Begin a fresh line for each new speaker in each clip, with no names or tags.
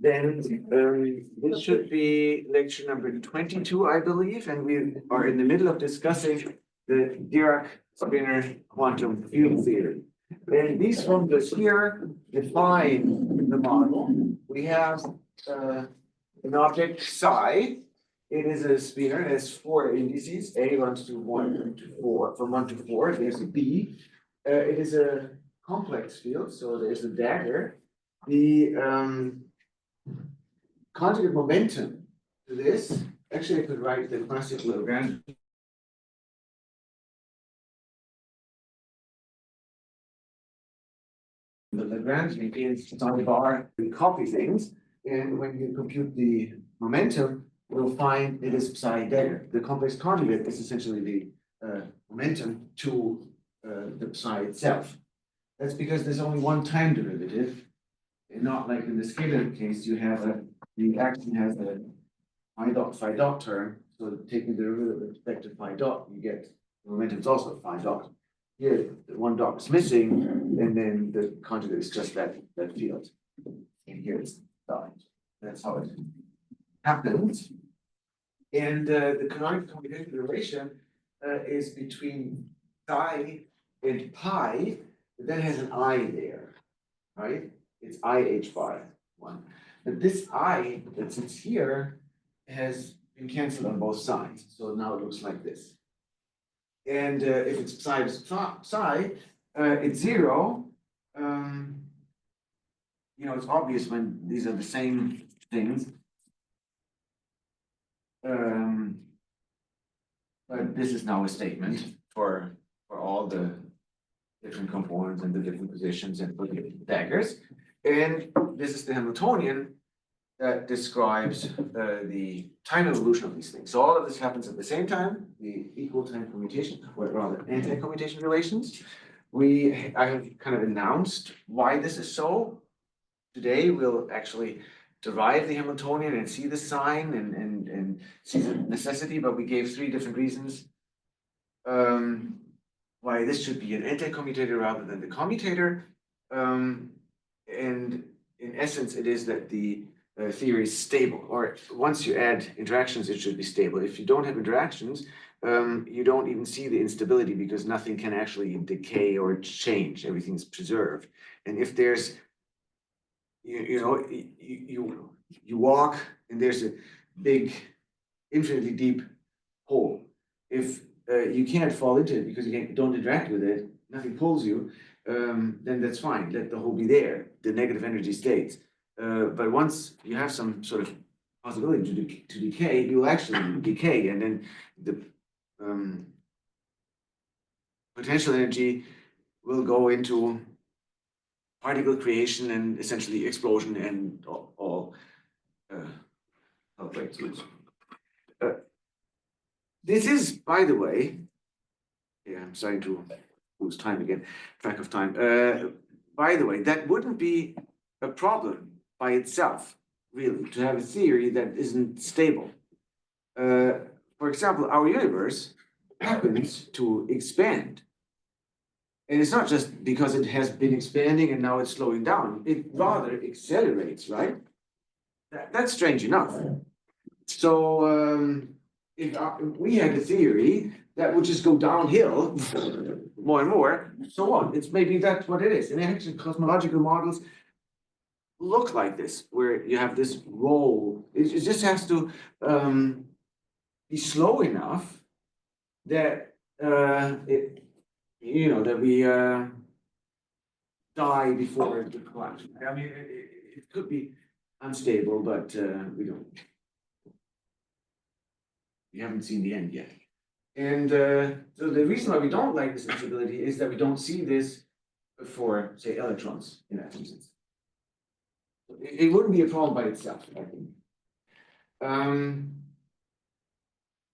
then this should be lecture number 22, I believe, and we are in the middle of discussing the Dirac spinor quantum field theory. And these formulas here define the model. We have an object psi. It is a spinor. It has four indices. A runs to 1 to 4. From 1 to 4, there's a B. It is a complex field, so there's a dagger. The conjugate momentum to this, actually I could write the classical Lagrange. The Lagrange means on bar, we copy things, and when you compute the momentum, we'll find it is psi dagger. The complex conjugate is essentially the momentum to the psi itself. That's because there's only one time derivative, and not like in the scalar case, you have the action has a phi dot term. So taking the derivative with respect to phi dot, you get the momentum is also phi dot. Here, the one dot is missing, and then the conjugate is just that field. And here it's psi. That's how it happens. And the canonical commutative relation is between psi and pi, but that has an I there, right? It's IH bar 1. But this I that sits here has been canceled on both sides. So now it looks like this. And if it's psi to psi, it's 0. It's obvious when these are the same things. But this is now a statement for all the different components and the different positions and for the daggers. And this is the Hamiltonian that describes the time evolution of these things. So all of this happens at the same time, the equal time commutation, or rather anti-commutation relations. I have kind of announced why this is so. Today we'll actually derive the Hamiltonian and see the sign and see the necessity, but we gave 3 different reasons why this should be an anti-commutator rather than the commutator. And in essence, it is that the theory is stable, or once you add interactions, it should be stable. If you don't have interactions, you don't even see the instability because nothing can actually decay or change. Everything's preserved. And if there's, you walk and there's a big, infinitely deep hole. If you can't fall into it because you don't interact with it, nothing pulls you, then that's fine. Let the hole be there. The negative energy stays. But once you have some sort of possibility to decay, you will actually decay, and then the potential energy will go into particle creation and essentially explosion and all breakthroughs. This is, by the way, yeah, I'm starting to lose time again, track of time. By the way, that wouldn't be a problem by itself, really, to have a theory that isn't stable. For example, our universe happens to expand. And it's not just because it has been expanding and now it's slowing down. It rather accelerates, right? That's strange enough. So if we had a theory that would just go downhill more and more, so on. It's maybe that's what it is. And actually, cosmological models look like this, where you have this roll. It just has to be slow enough that that we die before the collapse. I mean, it could be unstable, but we haven't seen the end yet. And so the reason why we don't like this instability is that we don't see this for, say, electrons in atoms. It wouldn't be a problem by itself, I think.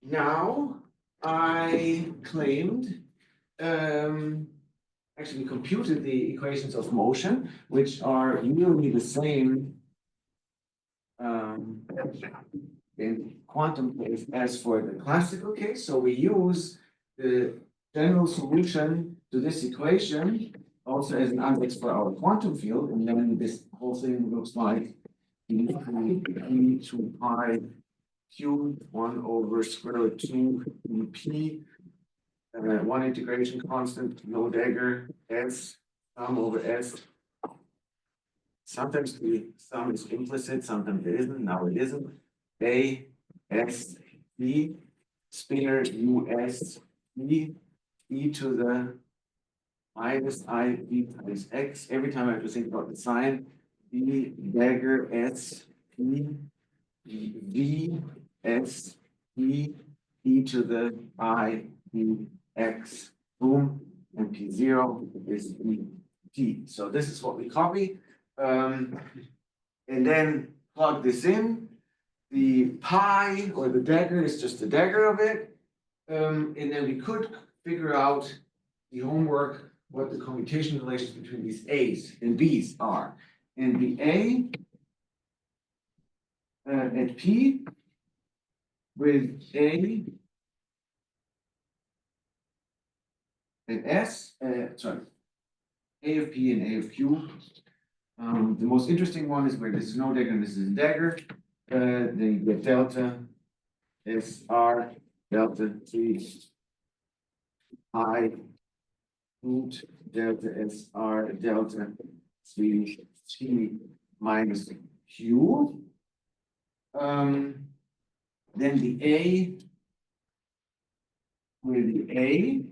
Now, I claimed, actually we computed the equations of motion, which are usually the same in quantum case as for the classical case. So we use the general solution to this equation also as an index for our quantum field, and then this whole thing looks like 2 pi q 1 over square root 2 p. One integration constant, no dagger, s, sum over s. Sometimes the sum is implicit, sometimes it isn't, now it isn't. A, S, B, spinor U, S, E, e to the minus I, B times x. Every time I have to think about the sign, B, dagger, S, P, V, S, E, e to the I, B, x, boom, and P0 is E, T. So this is what we copy. And then plug this in. The pi or the dagger is just the dagger of it. And then we could figure out the homework, what the commutation relations between these A's and B's are. And the A at P with A and S, sorry, A of P and A of Q. The most interesting one is where this is no dagger and this is a dagger. Then you get delta SR delta 3 I root delta SR delta 3 T minus Q. Then the A with the A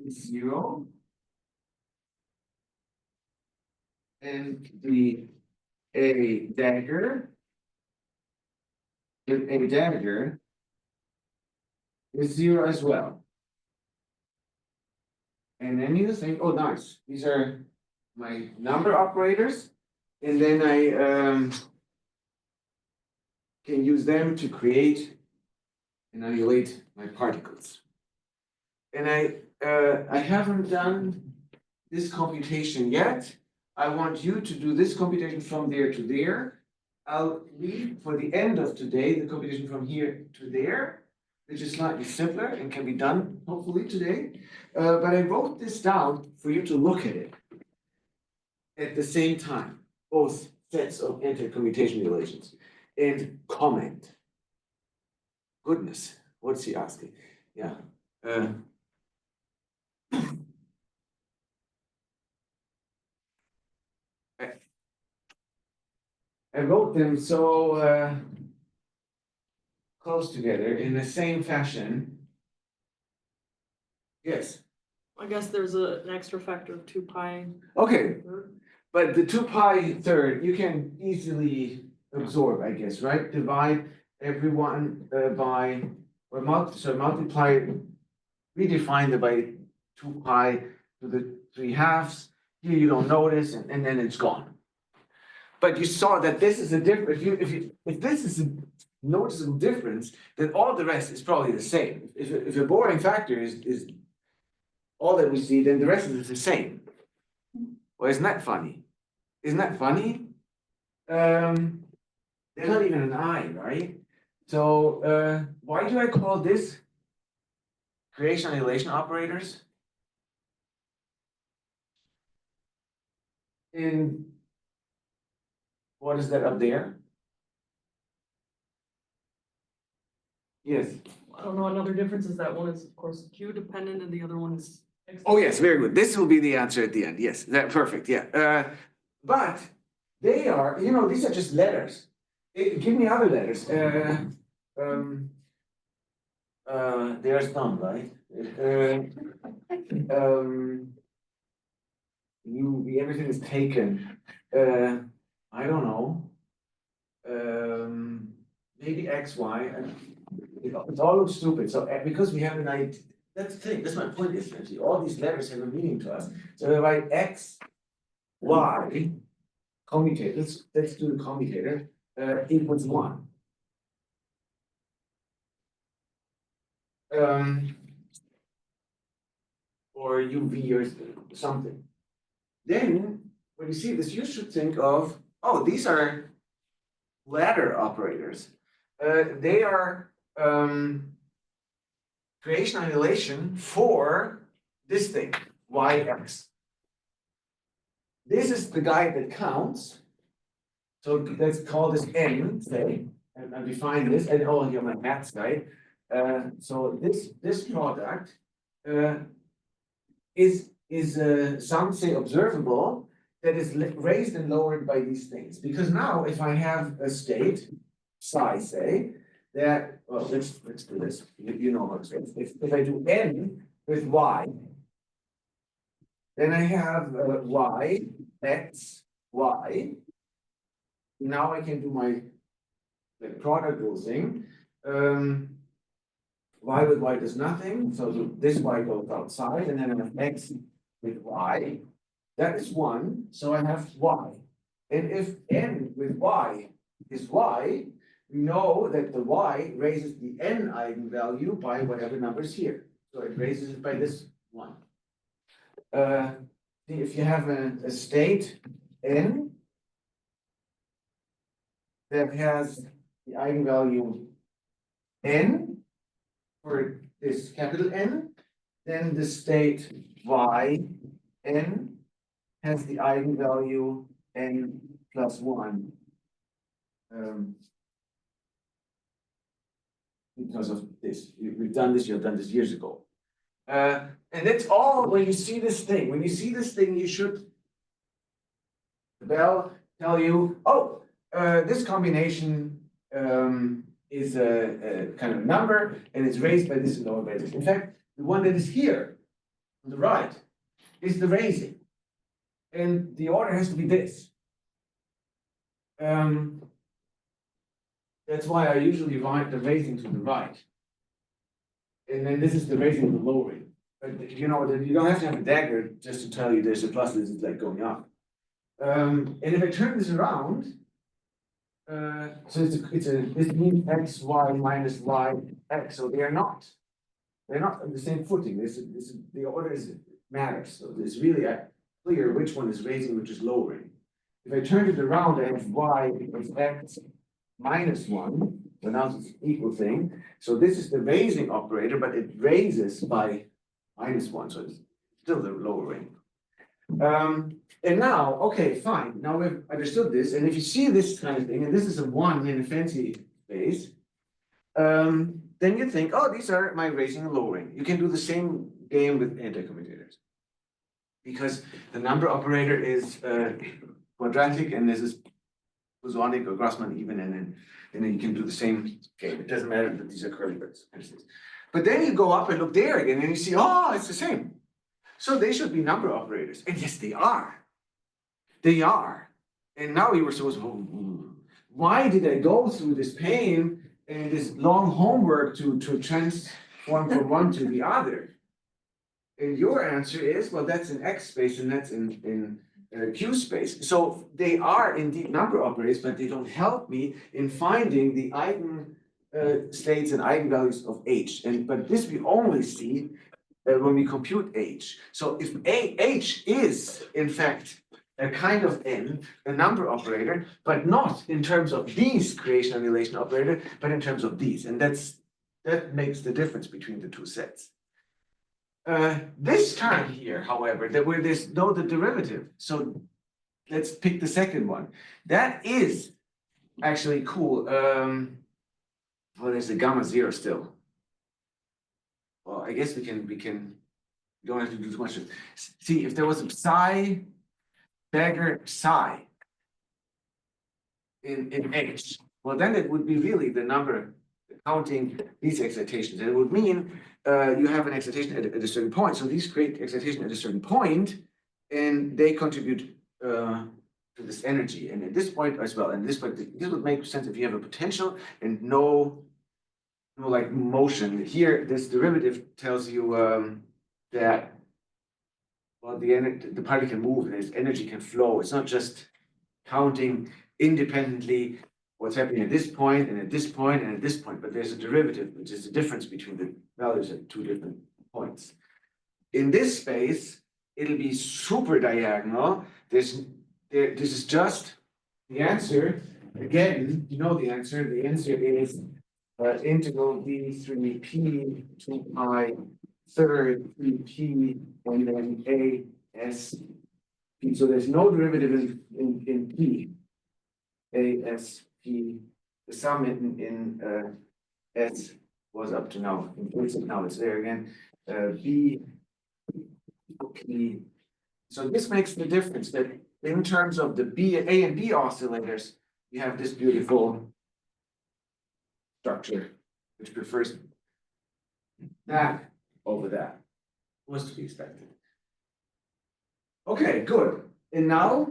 is 0. And the A dagger with A dagger is 0 as well. And then you think, oh, nice, these are my number operators. And then I can use them to create and annihilate my particles. And I haven't done this computation yet. I want you to do this computation from there to there. I'll leave for the end of today the computation from here to there, which is slightly simpler and can be done hopefully today. But I wrote this down for you to look at it at the same time, both sets of anti-commutation relations, and comment. Goodness, what's he asking? Yeah. I wrote them so close together in the same fashion. Yes.
I guess there's an extra factor of 2 pi.
Okay, but the 2 pi third you can easily absorb, I guess, right? Divide everyone by or multiply, redefine it by 2 pi to the 3 halves. Here you don't notice, and then it's gone. But you saw that this is a difference. If this is a noticeable difference, then all the rest is probably the same. If a boring factor is all that we see, then the rest is the same. Well, isn't that funny? Isn't that funny? There's not even an I, right? So why do I call this creation annihilation operators? And what is that up there? Yes.
I don't know, another difference is that one is, of course, Q dependent and the other one is.
Oh, yes, very good. This will be the answer at the end. Yes, that perfect. Yeah. But they are, these are just letters. Give me other letters. They are stunned, right? Everything is taken. I don't know. Maybe X, Y. It all looks stupid. So because we have an idea, that's the thing. That's my point. Essentially, all these letters have a meaning to us. So we write X, Y, commutator. Let's do the commutator. Equals 1. Or UV or something. Then when you see this, you should think of, oh, these are ladder operators. They are creation annihilation for this thing, yx. This is the guy that counts, So let's call this n, say, and define this, and oh, you're my maths guy. So this product is some say observable that is raised and lowered by these things. Because now if I have a state, psi say, that, well, let's do this. You know how it's if I do n with y, then I have y, x, y. Now I can do my product rule thing. Y with y does nothing, so this y goes outside, and then I have x with y. That is 1, so I have y. And if n with y is y, we know that the y raises the n eigenvalue by whatever number is here. So it raises it by this one. If you have a state n that has the eigenvalue n for this capital N, then the state y n has the eigenvalue n plus 1. Because of this. We've done this, you've done this years ago. And that's all when you see this thing. When you see this thing, you should, the bell tell you, oh, this combination is a kind of number, and it's raised by this and lowered by this. In fact, the one that is here on the right is the raising. And the order has to be this. That's why I usually write the raising to the right. And then this is the raising and the lowering. But you know, you don't have to have a dagger just to tell you there's a plus, this is like going up. And if I turn this around, so this means x, y minus y, x. So they're not on the same footing. The order matters. So it's really clear which one is raising, which is lowering. If I turn it around, I have y equals x minus 1, so now it's an equal thing. So this is the raising operator, but it raises by minus 1, so it's still the lowering. And now, okay, fine. Now we've understood this, and if you see this kind of thing, and this is a 1 in a fancy space, then you think, oh, these are my raising and lowering. You can do the same game with anti-commutators. Because the number operator is quadratic, and this is bosonic or Grossman even, and then you can do the same game. It doesn't matter that these are curly brackets. But then you go up and look there again, and you see, oh, it's the same. So they should be number operators. And yes, they are. They are. And now we were supposed to, why did I go through this pain and this long homework to transform from one to the other? And your answer is, well, that's in X space and that's in Q space. So they are indeed number operators, but they don't help me in finding the eigen states and eigenvalues of H. But this we only see when we compute H. So if H is, in fact, a kind of n, a number operator, but not in terms of these creation annihilation operator, but in terms of these. And that makes the difference between the two sets. This term here, however, where there's no the derivative. So let's pick the second one. That is actually cool. Well, there's a gamma 0 still. Well, I guess we don't have to do too much. See, if there was a psi dagger psi in H, well, then it would be really the number counting these excitations. And it would mean you have an excitation at a certain point. So these create excitation at a certain point, and they contribute to this energy. And at this point as well, and this would make sense if you have a potential and no like motion. Here, this derivative tells you that, well, the particle can move and its energy can flow. It's not just counting independently what's happening at this point and at this point and at this point, but there's a derivative, which is the difference between the values at two different points. In this space, it'll be super diagonal. This is just the answer. Again, you know the answer. The answer is integral d3p to I third 3p and then a s p. So there's no derivative in p. A, S, P, the sum in S was up to now, implicit, now it's there again, B, P. So this makes the difference that in terms of the A and B oscillators, you have this beautiful structure, which prefers that over that. Was to be expected. Okay, good. And now,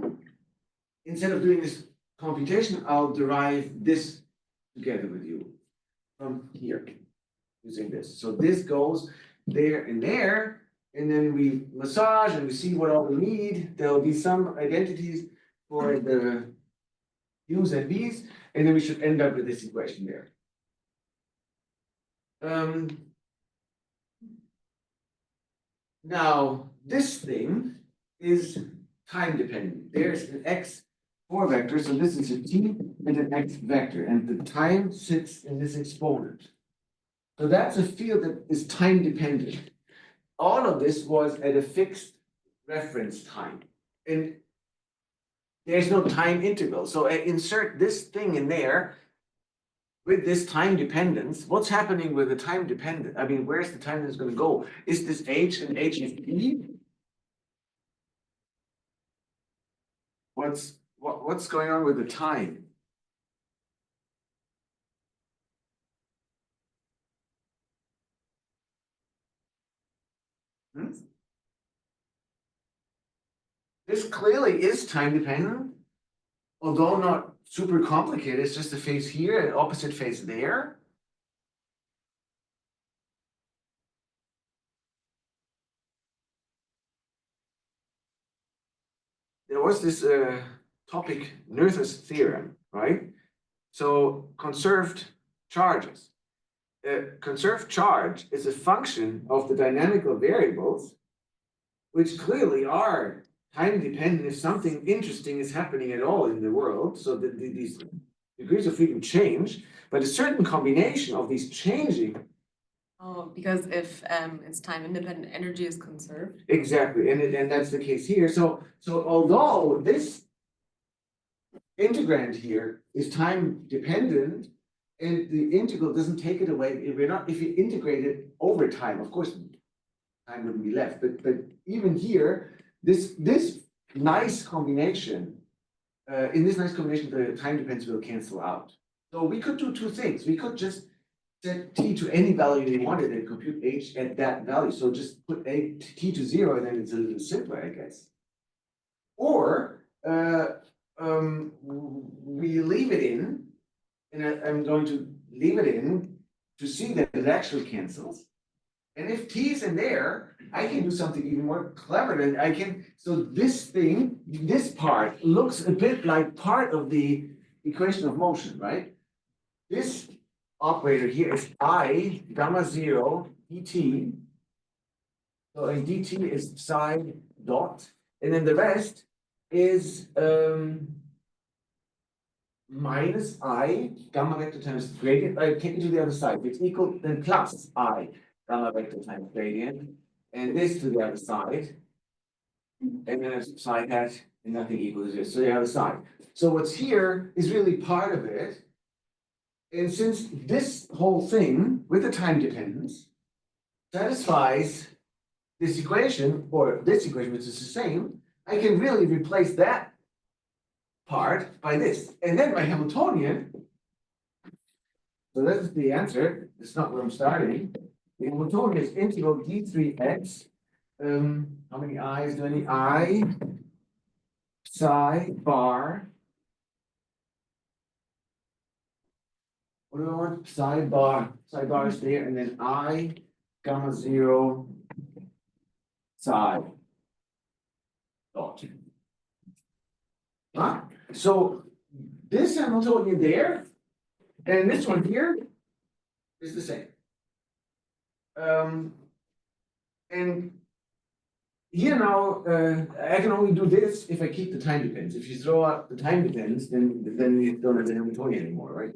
instead of doing this computation, I'll derive this together with you from here, using this. So this goes there, and then we massage and we see what all we need. There'll be some identities for the U's and V's, and then we should end up with this equation there. Now, this thing is time dependent. There's an x4 vector, so this is a t and an x vector, and the time sits in this exponent. So that's a field that is time dependent. All of this was at a fixed reference time, and there's no time interval. So I insert this thing in there with this time dependence. What's happening with the time dependent? I mean, where's the time that's going to go? Is this H and H is P? What's going on with the time? This clearly is time dependent, although not super complicated. It's just a phase here and opposite phase there. There was this topic, Noether's theorem, right? So conserved charges. Conserved charge is a function of the dynamical variables, which clearly are time dependent if something interesting is happening at all in the world. So that these degrees of freedom change, but a certain combination of these changing.
Oh, because if it's time independent, energy is conserved.
Exactly, and that's the case here. So although this integrand here is time dependent, and the integral doesn't take it away, if you integrate it over time, of course, time wouldn't be left. But even here, this nice combination, in this nice combination, the time dependence will cancel out. So we could do two things. We could just set t to any value you wanted and compute h at that value. So just put t to 0, and then it's a little simpler, I guess. Or we leave it in, and I'm going to leave it in to see that it actually cancels. And if t is in there, I can do something even more clever than I can. So this thing, this part looks a bit like part of the equation of motion, right? This operator here is I gamma 0 dt. So a dt is psi dot, and then the rest is minus I gamma vector times gradient. I take it to the other side. It's equal then plus I gamma vector times gradient, and this to the other side, and then it's psi hat and nothing equals this to the other side. So what's here is really part of it. And since this whole thing with the time dependence satisfies this equation, or this equation, which is the same, I can really replace that part by this. And then my Hamiltonian, so that's the answer. It's not where I'm starting. The Hamiltonian is integral d3x. How many i's do I need? I psi bar. What do I want? Psi bar. Psi bar is there, and then I gamma 0 psi dot. Huh? So this Hamiltonian there, and this one here is the same. And here now, I can only do this if I keep the time dependence. If you throw out the time dependence, then you don't have the Hamiltonian anymore, right?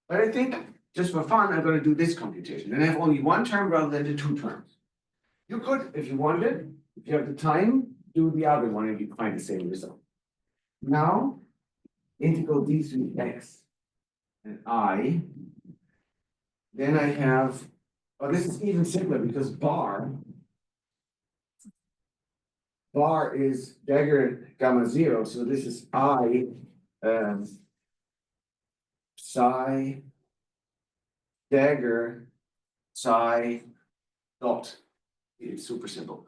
But I think just for fun, I'm going to do this computation. Then I have only one term rather than the two terms. You could, if you wanted, if you have the time, do the other one and you find the same result. Now, integral d through x and I. Then I have, oh, this is even simpler because bar is dagger gamma 0, so this is I psi dagger psi dot. It's super simple.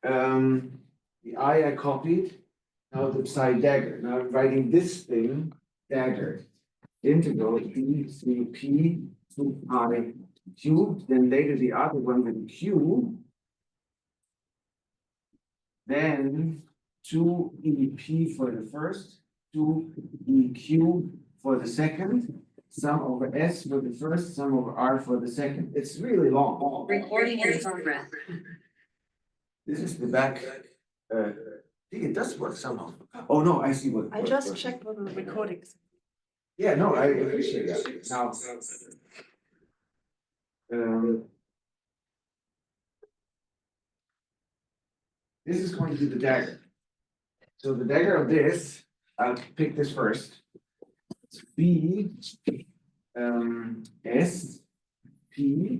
The I copied, now the psi dagger. Now I'm writing this thing, dagger, integral d through p to I cubed, then later the other one with q, then 2EP for the first, 2EQ for the second, sum over S for the first, sum over R for the second. It's really long.
Recording in progress.
This is the back. I think it does work somehow. Oh, no, I see what.
I just checked whether the recordings.
Yeah, no, I appreciate that. Now, this is going to be the dagger. So the dagger of this, I'll pick this first. It's B S P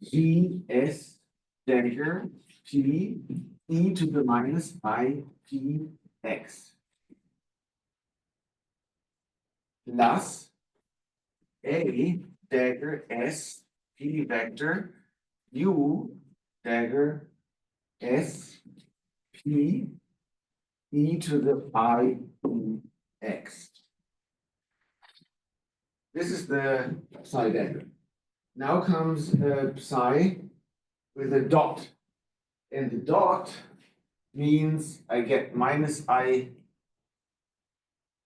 V S dagger P e to the minus I P x plus A dagger S P vector U dagger S P e to the I x. This is the psi dagger. Now comes psi with a dot. And the dot means I get minus I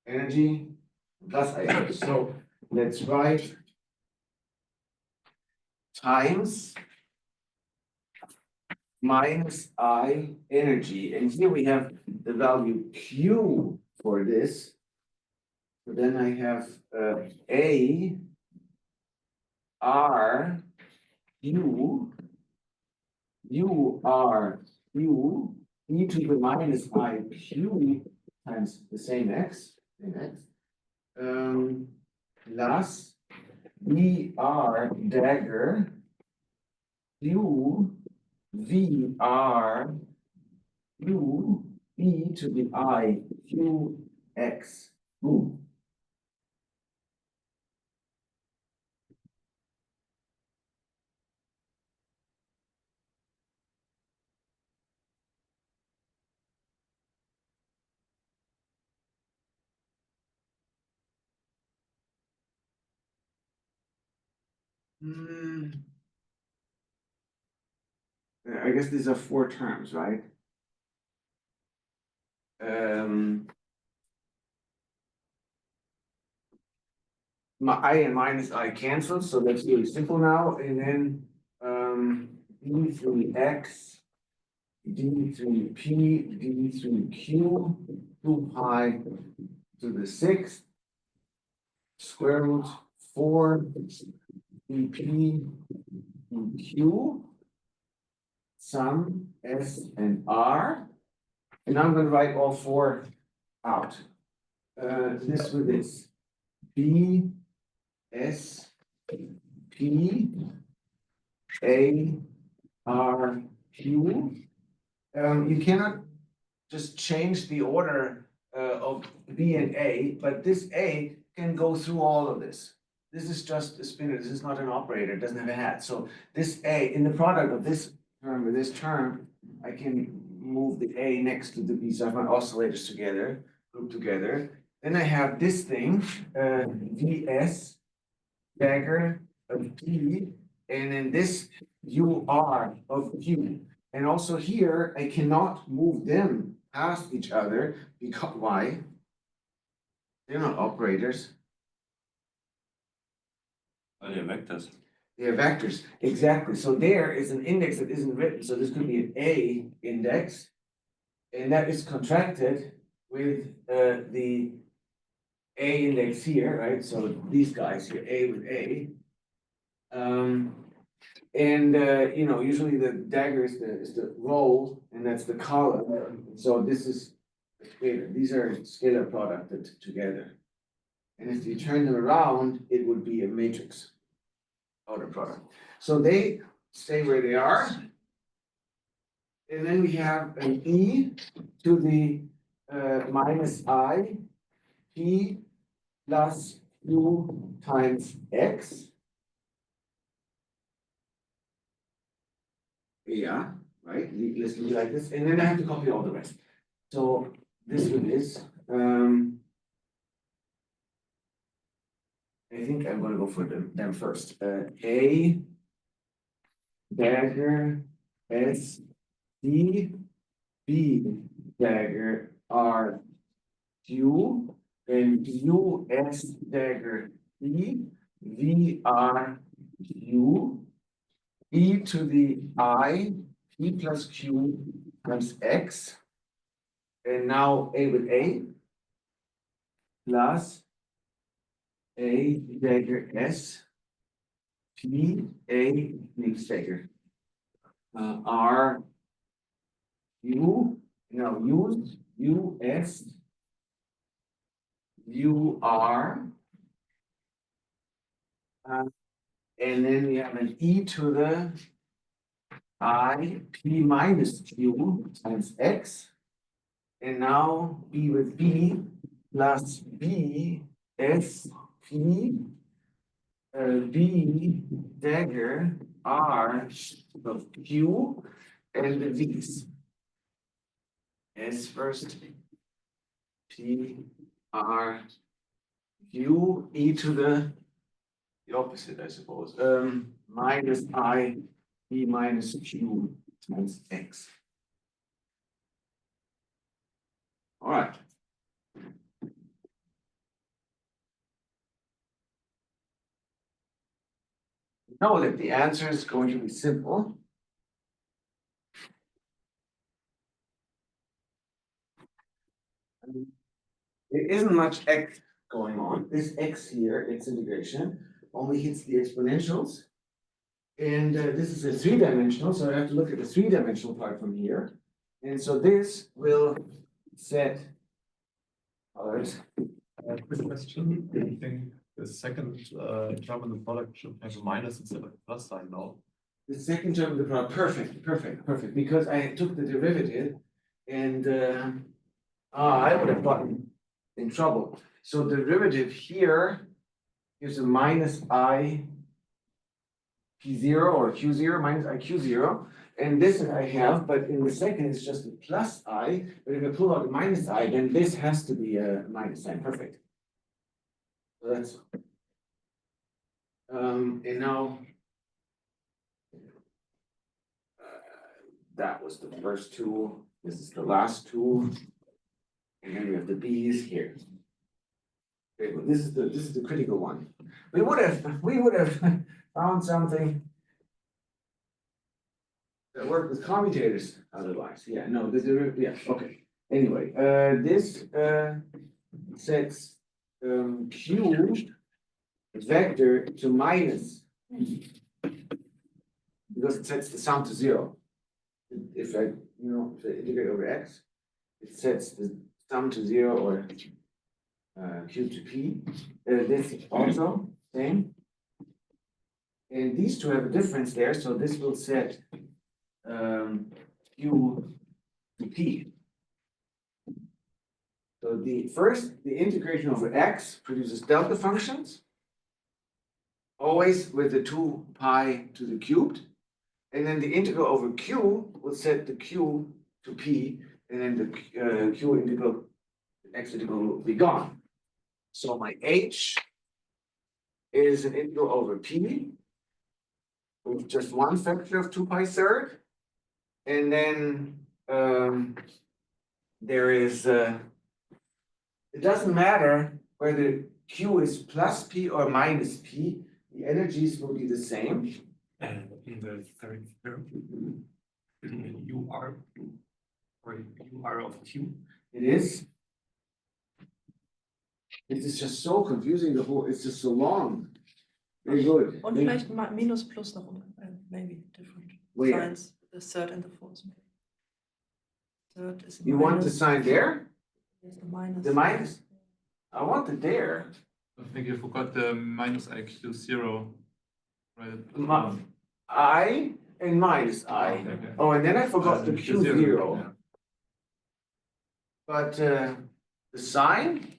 energy plus I energy. So let's write times minus I energy. And here we have the value Q for this. So then I have A R U R Q e to the minus I Q times the same x, plus B R dagger Q V R Q e to the I Q x. Boom. I guess these are 4 terms, right? My I and minus I cancel, so that's really simple now. And then d through x, d through p, d through q, 2 pi to the 6th, square root 4 dp dq, sum s and r. And I'm going to write all 4 out. This with this b S P A R Q. You cannot just change the order of B and A, but this A can go through all of this. This is just a spinor. This is not an operator. It doesn't have a hat. So this A in the product of this term with this term, I can move the A next to the B. So I have my oscillators together, grouped together. Then I have this thing, VS dagger of P, and then this UR of Q. And also here, I cannot move them past each other because why? They're not operators.
Oh, they're vectors.
They're vectors, exactly. So there is an index that isn't written. So this could be an A index, and that is contracted with the A index here, right? So these guys here, A with A. You know, usually the dagger is the row, and that's the column. So this is a scalar. These are scalar producted together. And if you turn them around, it would be a matrix order product. So they stay where they are. And then we have an e to the minus I p plus q times x. Yeah, right? Let's do it like this. And then I have to copy all the rest. So this one is, I think I'm going to go for them first. A dagger S D B dagger R Q and U S dagger E V R Q e to the I p plus q times x. And now a with a plus a dagger s p a next dagger r u now use u s u r and then we have an e to the I p minus q times x. And now b with b plus b s p b dagger r of q and the v's. S first p r q e to the opposite, I suppose. Minus I p minus q times x. All right. Know that the answer is going to be simple. There isn't much x going on. This x here, its integration, only hits the exponentials. And this is a three-dimensional, so I have to look at the three-dimensional part from here. And so this will set others.
Quick question. I think the second term in the product should have a minus instead of a plus sign now.
The second term of the product, perfect, because I took the derivative and I would have gotten in trouble. So the derivative here is a minus I P0 or Q0 minus I Q0. And this I have, but in the second it's just a plus I. But if I pull out a minus I, then this has to be a minus sign. Perfect. So that's and now that was the first tool. This is the last tool. And then we have the B's here. Okay, well, this is the critical one. We would have found something that worked with commutators otherwise. Yeah, no, the derivative, yeah, okay. Anyway, this sets Q vector to minus because it sets the sum to 0. If I integrate over x, it sets the sum to 0 or q to p. This also same. And these two have a difference there, so this will set q to p. So the integration over x produces delta functions, always with the 2 pi to the cubed. And then the integral over q will set the q to p, and then the q integral, x integral will be gone. So my h is an integral over p with just one factor of 2 pi third. And then there is, it doesn't matter whether q is plus p or minus p, the energies will be the same.
And in the third term, u r or u r of q.
It is. It is just so confusing, it's just so long. Very good.
Und vielleicht minus plus nach unten, maybe different
Where?
signs, the third and the fourth. Maybe. Third is
You want the
minus.
sign there?
Yes, the minus.
The minus? I want it there.
I think you forgot the minus IQ 0. Right?
I and minus I.
Okay.
Oh, and then I forgot the
The
Q
zero,
zero.
yeah.
But the sign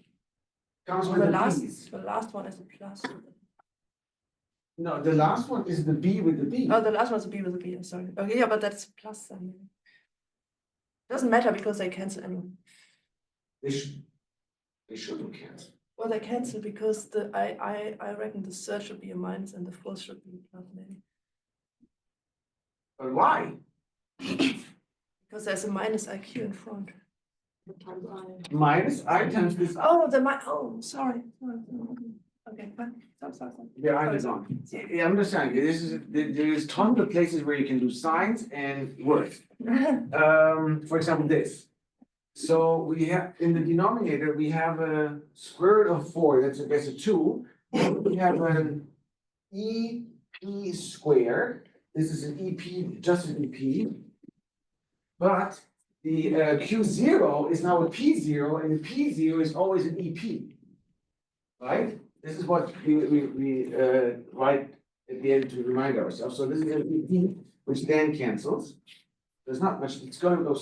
comes with
The
the
last,
B's.
the last one is a plus.
No, the last one is the B with the B.
Oh, the last one's a B with a B, sorry. Okay, yeah, but that's a plus then. Doesn't matter because they cancel anyway.
They shouldn't cancel.
Well, they cancel because I reckon the third should be a minus and the fourth should be a plus maybe.
But why?
Because there's a minus IQ in front.
Minus I times this.
Oh, sorry. Okay, fine. Sorry.
Yeah, I was on. Yeah, I'm just saying, there's tons of places where you can do signs and words. For example, this. So we have, in the denominator, we have a square root of 4, that's I guess a 2. We have an EP squared. This is an EP, just an EP. But the Q0 is now a P0, and the P0 is always an EP. Right? This is what we write at the end to remind ourselves. So this is an EP, which then cancels. There's not much, it's going to go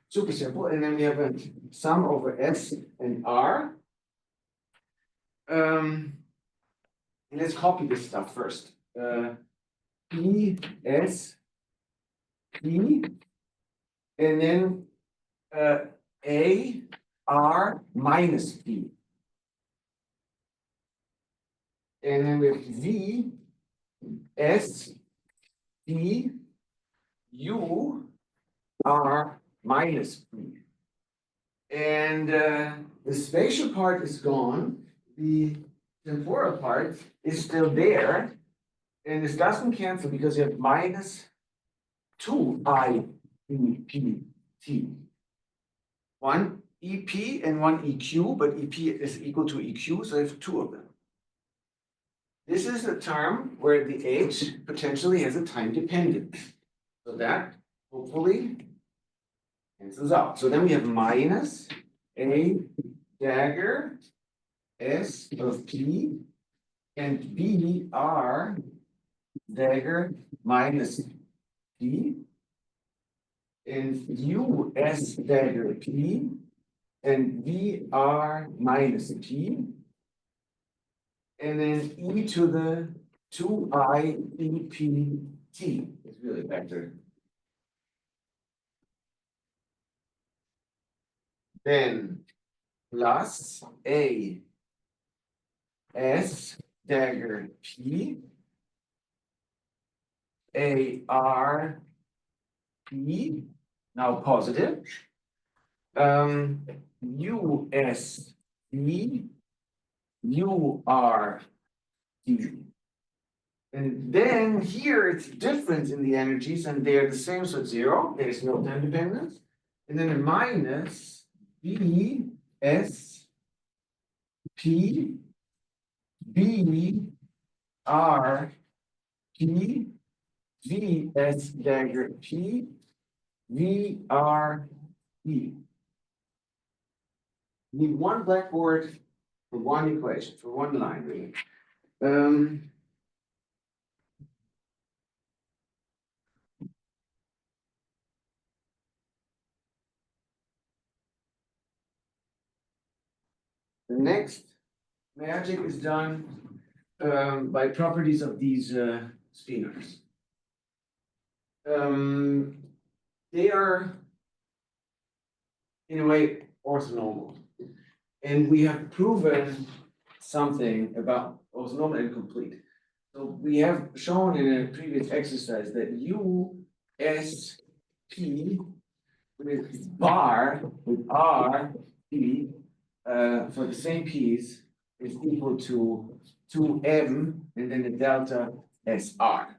super simple. And then we have a sum over S and R. And let's copy this stuff first. P, S, P, and then A, R minus P. And then we have V, S, P, U, R minus P. And the spatial part is gone. The temporal part is still there. And this doesn't cancel because you have minus 2I EP T. One EP and one EQ, but EP is equal to EQ, so I have two of them. This is a term where the H potentially has a time dependence. So that hopefully cancels out. So then we have minus A dagger S of P and B R dagger minus P and U S dagger P and V R minus P and then e to the 2I E P T is really vector. Then plus A S dagger P A R P, now positive, U S P U R T. And then here it's different in the energies and they're the same, so it's 0, there's no time dependence. And then a minus B S P B R P V S dagger P V R E. Need one blackboard for one equation, for one line, really. The next magic is done by properties of these spinors. They are in a way orthonormal. And we have proven something about orthonormal and complete. So we have shown in a previous exercise that USP with bar with R P for the same piece is equal to 2M and then the delta SR.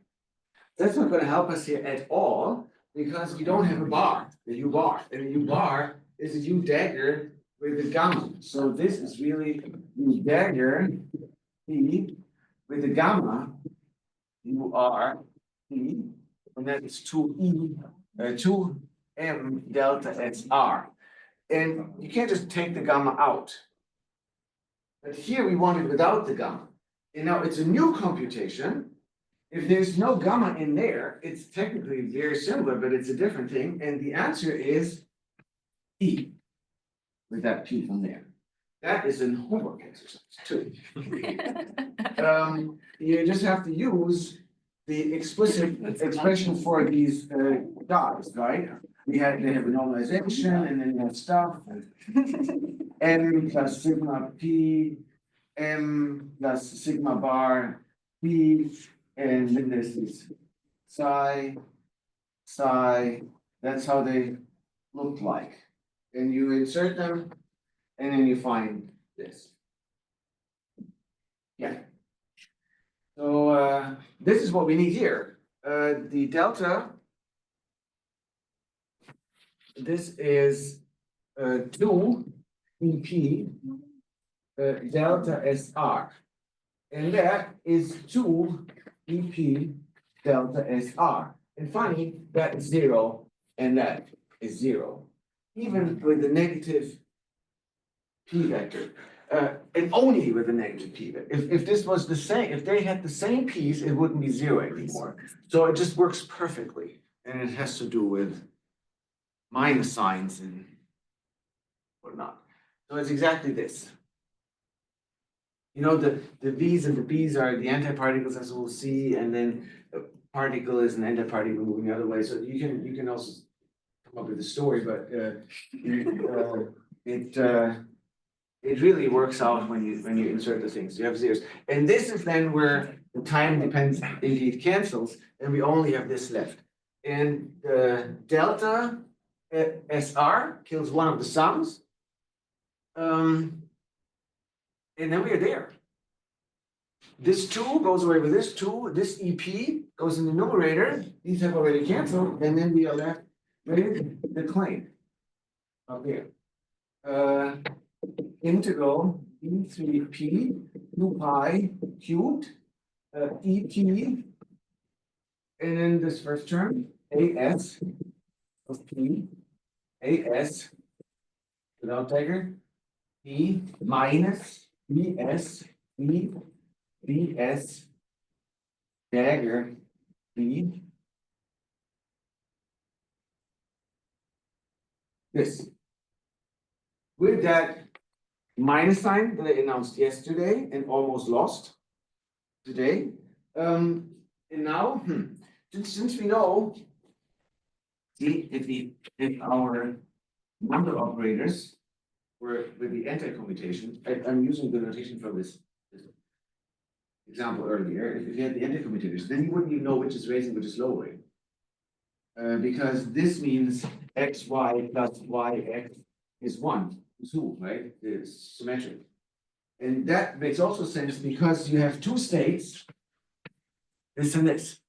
That's not going to help us here at all because we don't have a bar, the U bar. And the U bar is a U dagger with a gamma. So this is really U dagger P with a gamma U R P, and that is 2M delta SR. And you can't just take the gamma out. But here we want it without the gamma. And now it's a new computation. If there's no gamma in there, it's technically very similar, but it's a different thing. And the answer is E, with that P from there. That is an homework exercise too. You just have to use the explicit expression for these dots, right? They have a normalization and then you have stuff. M plus sigma P, M plus sigma bar P, and then there's this psi, that's how they look like. And you insert them, and then you find this. Yeah. So this is what we need here. The delta, this is 2 EP delta SR. And that is 2 EP delta SR. And finally, that is 0 and that is 0. Even with the negative P vector. And only with a negative P vector. If this was the same, if they had the same P's, it wouldn't be 0 anymore. So it just works perfectly. And it has to do with minus signs and whatnot. So it's exactly this. You know, the V's and the B's are the antiparticles, as we'll see, and then a particle is an antiparticle moving the other way. So you can also come up with a story, but it really works out when you insert the things. You have zeros, and this is then where the time depends indeed cancels, and we only have this left. And delta SR kills one of the sums. And then we are there. This 2 goes away with this 2, this EP goes in the numerator, these have already canceled, and then we are left with the claim up here. Integral E3P 2 pi cubed EP, and then this first term, AS of P, AS without dagger, P minus BS, B, BS, dagger, B. This. With that minus sign that I announced yesterday and almost lost today. And now, since we know, if our number operators were with the anti-commutation, I'm using the notation from this example earlier. If you had the anti-commutators, then you wouldn't even know which is raising, which is lowering. Because this means xy plus yx is 1, is 2, right? It's symmetric. And that makes also sense because you have two states, this and this.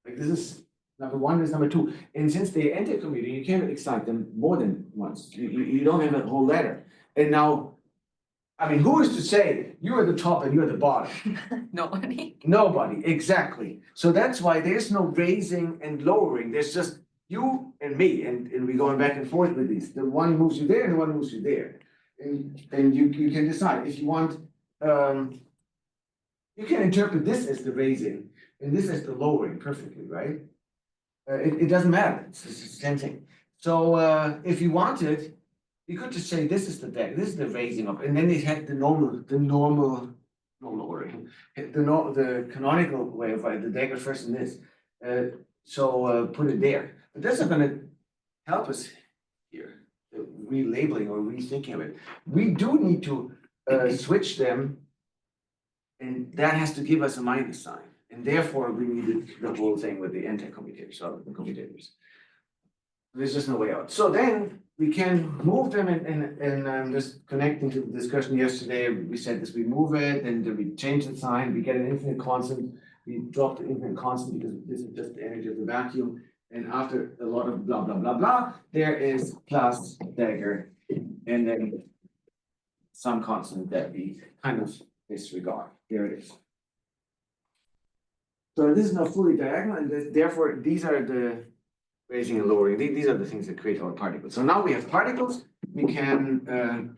Like this is number 1, this is number 2. And since they're anti-commuting, you can't excite them more than once. You don't have a whole ladder. And now, I mean, who is to say you are the top and you're the bottom?
Nobody.
Nobody, exactly. So that's why there's no raising and lowering. There's just you and me, and we're going back and forth with these. The one moves you there and the one moves you there. And you can decide if you want, you can interpret this as the raising and this as the lowering perfectly, right? It doesn't matter, it's the same thing. So if you wanted, you could just say this is the deck, this is the raising of, and then it had the normal lowering, the canonical way of writing the dagger first in this. So put it there. But that's not going to help us here, relabeling or rethinking of it. We do need to switch them, and that has to give us a minus sign. And therefore, we needed the whole thing with the anti-commutators, or the commutators. There's just no way out. So then we can move them, and just connecting to the discussion yesterday, we said this, we move it, and then we change the sign, we get an infinite constant, we drop the infinite constant because this is just the energy of the vacuum. And after a lot of blah, blah, blah, blah, there is plus dagger, and then some constant that we kind of disregard. There it is. So this is now fully diagonal, and therefore these are the raising and lowering. These are the things that create our particles. So now we have particles, we can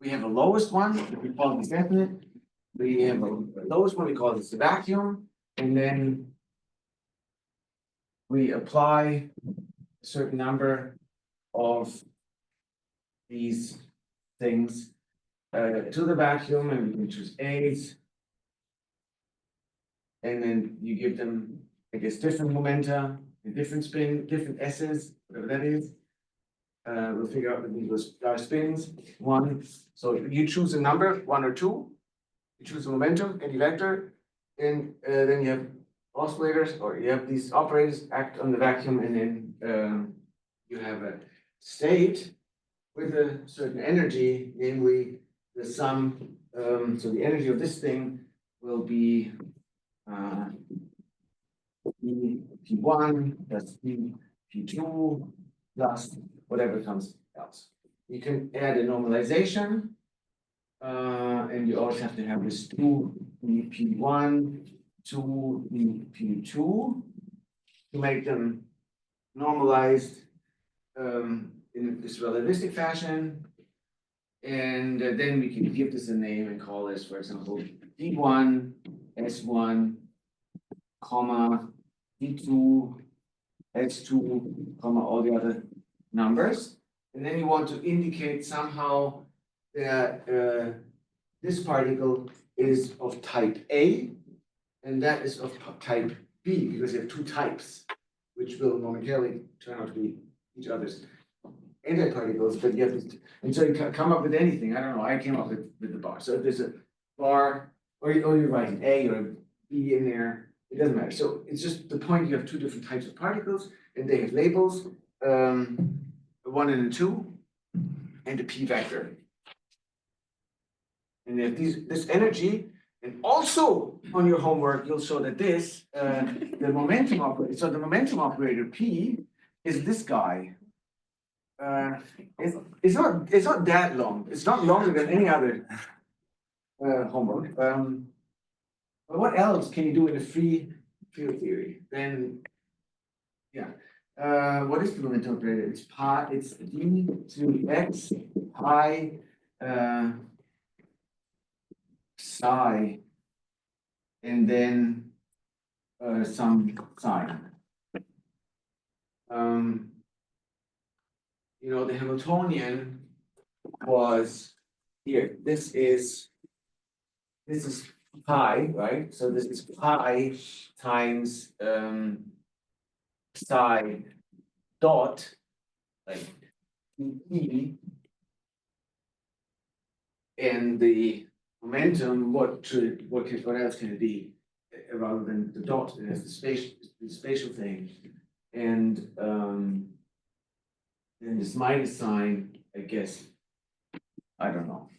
we have a lowest one, we call this definite. We have a lowest one, we call this the vacuum, and then we apply a certain number of these things to the vacuum, and we can choose A's. And then you give them, I guess, different momenta, a different spin, different S's, whatever that is. We'll figure out that these are spins, one. So you choose a number, 1 or 2. You choose a momentum, any vector, and then you have oscillators, or you have these operators act on the vacuum, and then you have a state with a certain energy, namely the sum. So the energy of this thing will be P1 plus P2 plus whatever comes else. You can add a normalization, and you always have to have this 2 P1, 2 P2 to make them normalized in this relativistic fashion. And then we can give this a name and call this, for example, D1, S1, comma, D2, S2, comma, all the other numbers. And then you want to indicate somehow that this particle is of type A, and that is of type B, because you have 2 types, which will momentarily turn out to be each other's antiparticles, but you have to, and so you come up with anything. I don't know, I came up with the bar. So if there's a bar, or you're writing A or B in there, it doesn't matter. So it's just the point, you have 2 different types of particles, and they have labels, a 1 and a 2, and a P vector. And if this energy, and also on your homework, you'll show that this, the momentum operator, so the momentum operator P is this guy. It's not that long. It's not longer than any other homework. But what else can you do in a free field theory? Then, yeah. What is the momentum operator? It's pi. It's d to x pi psi, and then some sign. You know, the Hamiltonian was here. This is pi, right? So this is pi times psi dot, like E, and the momentum. What else can it be rather than the dot? It has the spatial thing, and then this minus sign, I guess, I don't know.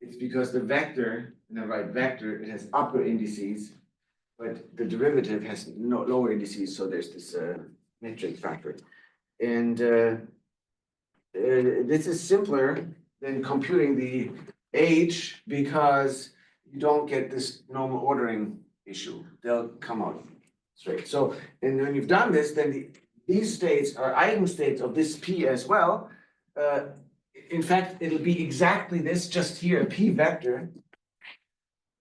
It's because the vector, and I write vector, it has upper indices, but the derivative has no lower indices, so there's this metric factor. And this is simpler than computing the H, because you don't get this normal ordering issue. They'll come out straight. So, and when you've done this, then these states are eigenstates of this P as well. In fact, it'll be exactly this, just here, a P vector.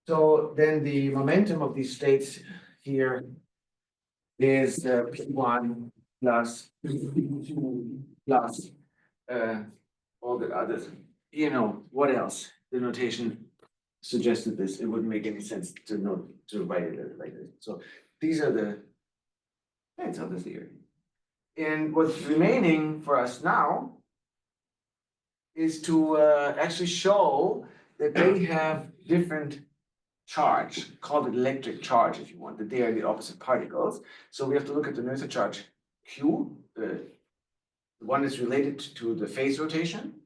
So then the momentum of these states here is P1 plus P2 plus all the others. You know, what else? The notation suggested this. It wouldn't make any sense to write it like this. So these are the heads of the theory. And what's remaining for us now is to actually show that they have different charge, call it electric charge if you want, that they are the opposite particles. So we have to look at the Noether charge Q, the one is related to the phase rotation,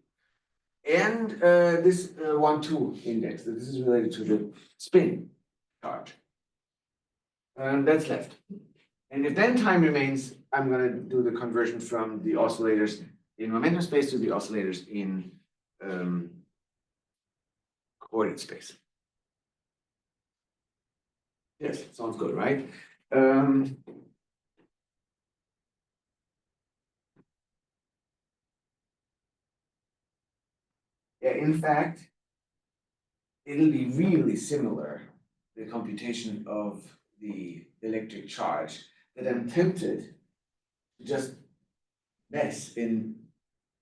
and this 1,2 index, this is related to the spin charge. That's left. And if then time remains, I'm going to do the conversion from the oscillators in momentum space to the oscillators in coordinate space. Yes, sounds good, right? Yeah, in fact, it'll be really similar, the computation of the electric charge, that I'm tempted to just mess in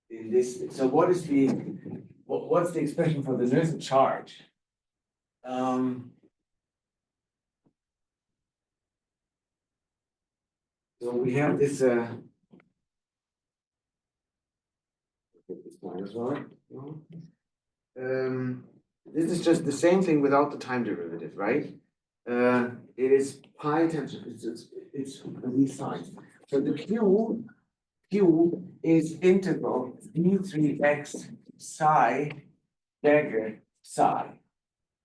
this. So what's the expression for the inertial charge? So we have this, get this line as well. This is just the same thing without the time derivative, right? It is pi times, it's on these sides. So the Q is integral d3x psi dagger psi,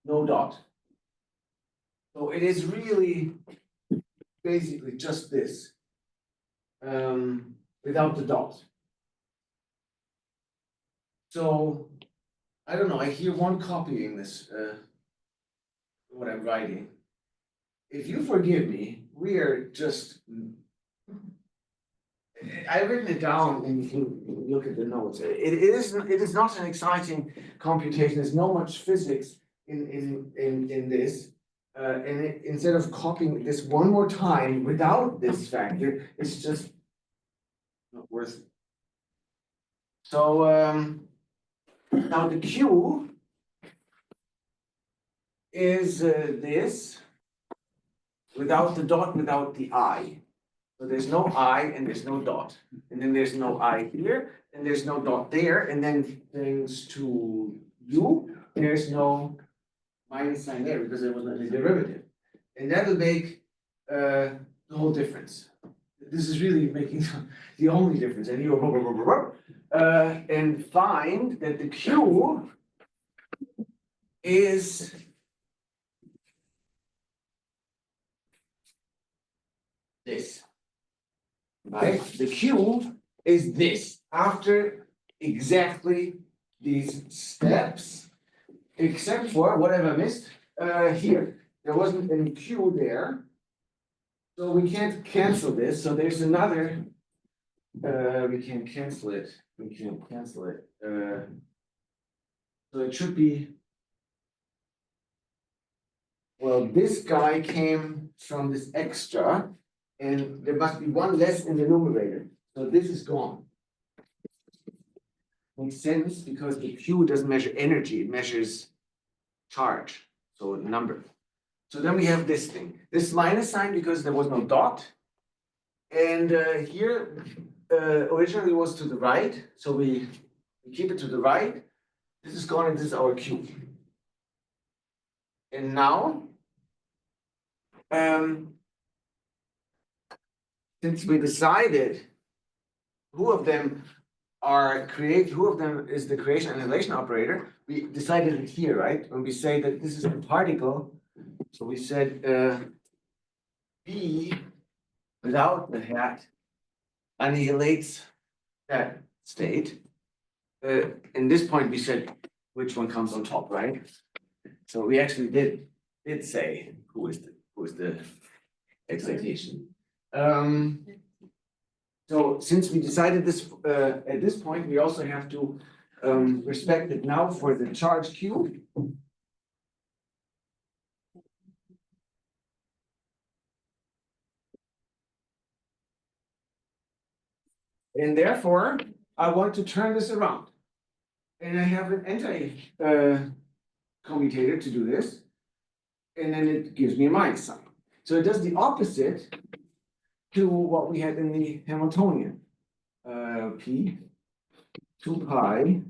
no dot. So it is really basically just this, without the dot. So I don't know, I hear one copying this, what I'm writing. If you forgive me, we are just, I've written it down and you can look at the notes. It is not an exciting computation. There's no much physics in this. Instead of copying this one more time without this factor, it's just not worth it. So now the Q is this without the dot, without the I. So there's no I and there's no dot. And then there's no I here, and there's no dot there, and then thanks to U, there's no minus sign there because there was not a derivative. And that'll make the whole difference. This is really making the only difference. And you and find that the Q is this. Right? The Q is this after exactly these steps, except for what have I missed? Here, there wasn't any Q there. So we can't cancel this. So there's another, we can cancel it. We can cancel it. So it should be, well, this guy came from this extra, and there must be one less in the numerator. So this is gone. Makes sense because the Q doesn't measure energy, it measures charge, so number. So then we have this thing, this minus sign because there was no dot. And here originally was to the right, so we keep it to the right. This is gone and this is our Q. And now, since we decided who of them is the creation and annihilation operator, we decided it here, right? When we say that this is a particle, so we said B without the hat annihilates that state. In this point, we said which one comes on top, right? So we actually did say who is the excitation. So since we decided this at this point, we also have to respect it now for the charge Q. And therefore, I want to turn this around. And I have an anti-commutator to do this. And then it gives me a minus sign. So it does the opposite to what we had in the Hamiltonian. P 2 pi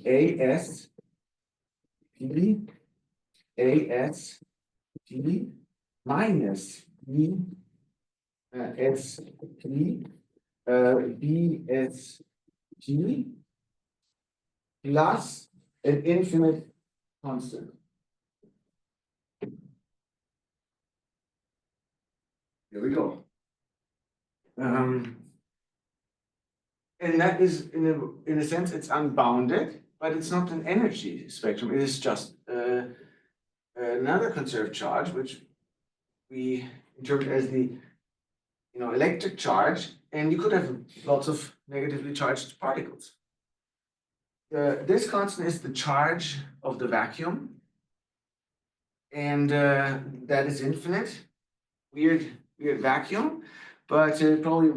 AS P AS P minus B S P B S P plus an infinite constant. Here we go. And that is, in a sense, it's unbounded, but it's not an energy spectrum. It is just another conserved charge, which we interpret as the electric charge, and you could have lots of negatively charged particles. This constant is the charge of the vacuum, and that is infinite. Weird vacuum, but probably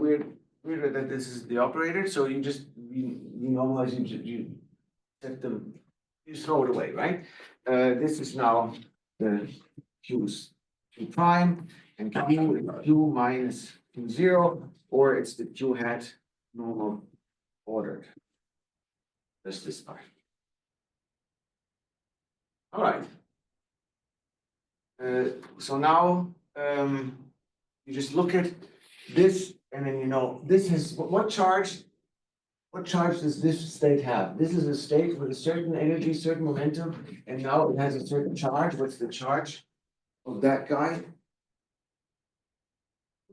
weirder that this is the operator. So you just you normalize, you set them, you throw it away, right? This is now the Q's Q prime, and Q is Q minus Q0, or it's the Q hat normal ordered. That's this part. All right. So now you just look at this, and then this is what charge. What charge does this state have? This is a state with a certain energy, certain momentum, and now it has a certain charge. What's the charge of that guy?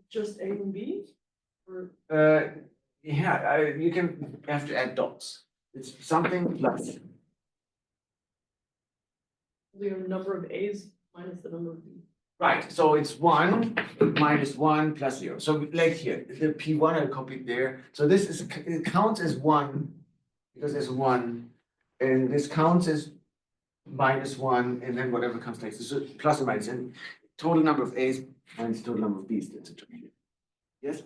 Just A and B? Or
Yeah, you can have to add dots. It's something plus.
the number of A's minus the number of B's.
Right, so it's 1 minus 1 plus 0. So like here, the P1 I copied there. So this is, it counts as 1 because there's 1, and this counts as minus 1, and then whatever comes next. So plus or minus, and total number of A's minus total number of B's. That's it. Yes?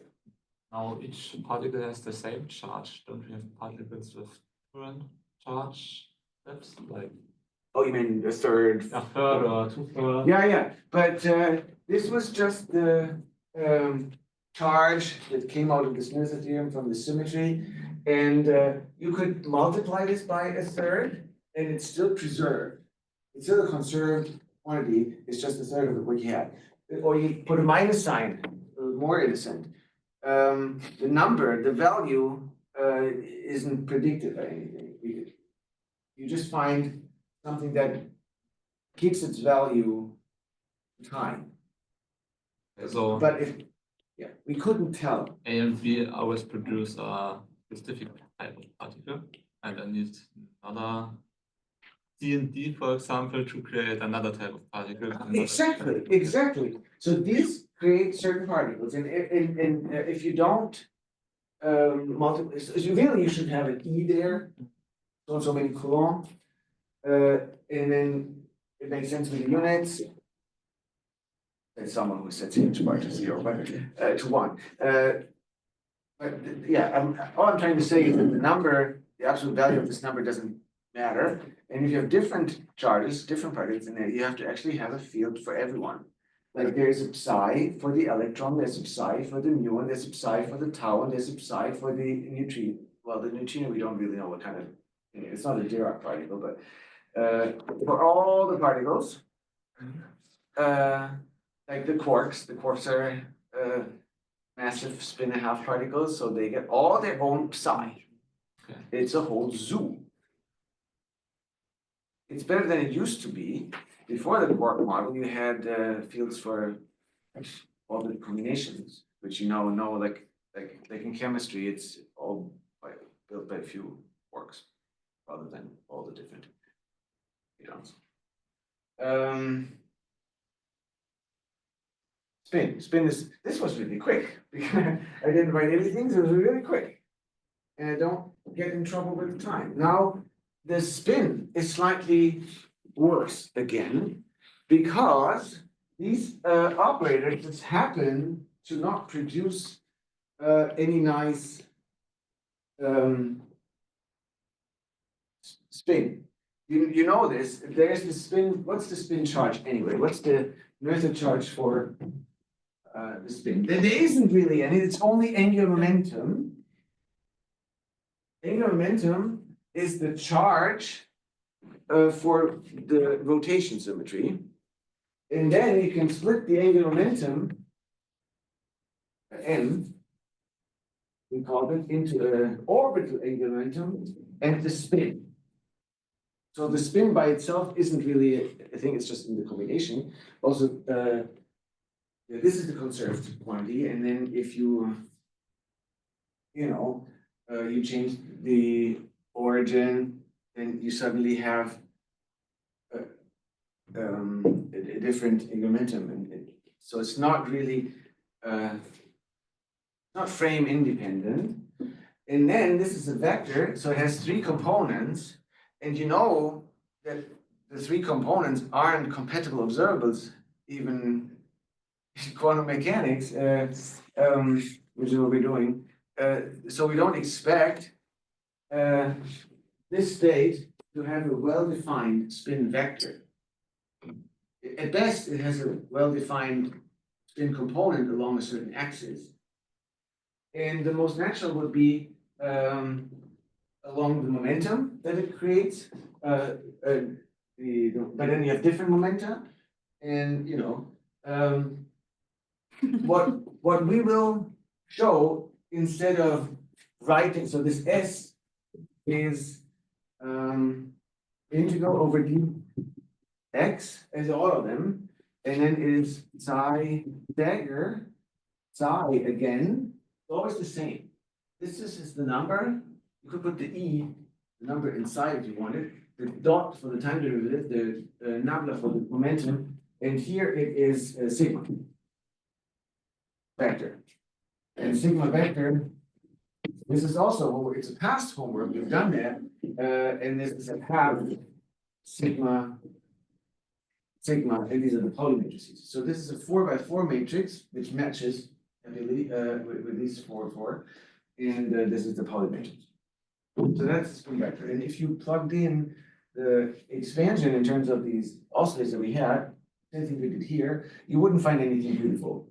Now each particle has the same charge. Don't we have particles with different charge steps? Like
Oh, you mean a third?
a third or two-thirds?
Yeah, but this was just the charge that came out of the Noether theorem from the symmetry, and you could multiply this by a third, and it's still preserved. It's still a conserved quantity. It's just a third of what you had, or you put a minus sign, more innocent. The number, the value, isn't predicted by anything. You just find something that keeps its value time.
So
But we couldn't tell.
A and B always produce a specific type of particle, and I need another C and D, for example, to create another type of particle.
Exactly. So these create certain particles, and if you don't multiply, so you should have an E there, so many Coulomb, and then it makes sense with the units. There's someone who sets each bar to 0, but to 1. But yeah, all I'm trying to say is that the number, the absolute value of this number doesn't matter. And if you have different charges, different particles in there, you have to actually have a field for everyone. Like there's a psi for the electron, there's a psi for the muon, there's a psi for the tau, and there's a psi for the neutrino. Well, the neutrino, we don't really know what kind of, it's not a Dirac particle, but for all the particles, like the quarks are massive spin-and-a-half particles, so they get all their own psi.
Okay.
It's a whole zoo. It's better than it used to be. Before the quark model, you had fields for all the combinations, which know like in chemistry, it's all built by a few quarks rather than all the different photons. Spin is, this was really quick. I didn't write anything, so it was really quick. And I don't get in trouble with the time. Now, the spin is slightly worse again, because these operators just happen to not produce any nice spin. You know this, there's the spin, what's the spin charge anyway? What's the Noether charge for the spin? There isn't really any, it's only angular momentum. Angular momentum is the charge for the rotation symmetry. And then you can split the angular momentum, m, we call it, into an orbital angular momentum and the spin. So the spin by itself isn't really a thing, it's just in the combination. Also, this is the conserved quantity, and then if you you change the origin, then you suddenly have a different momentum, and so it's not really not frame independent. And then this is a vector, so it has three components, and you know that the three components aren't compatible observables, even in quantum mechanics, which is what we're doing. So we don't expect this state to have a well-defined spin vector. At best, it has a well-defined spin component along a certain axis. And the most natural would be along the momentum that it creates. But then you have different momenta, and you know what we will show instead of writing. So this S is integral over dx as all of them, and then is psi dagger psi again. Always the same. This is the number. You could put the number inside if you wanted. The dot for the time derivative, the nabla for the momentum, and here it is sigma vector. And sigma vector, this is also, it's a past homework, we've done that, and this is a half sigma, and these are the Pauli matrices. So this is a 4x4 matrix, which matches with these 4, and this is the Pauli matrix. So that's the spin vector. And if you plugged in the expansion in terms of these oscillators that we had, same thing we did here, you wouldn't find anything beautiful.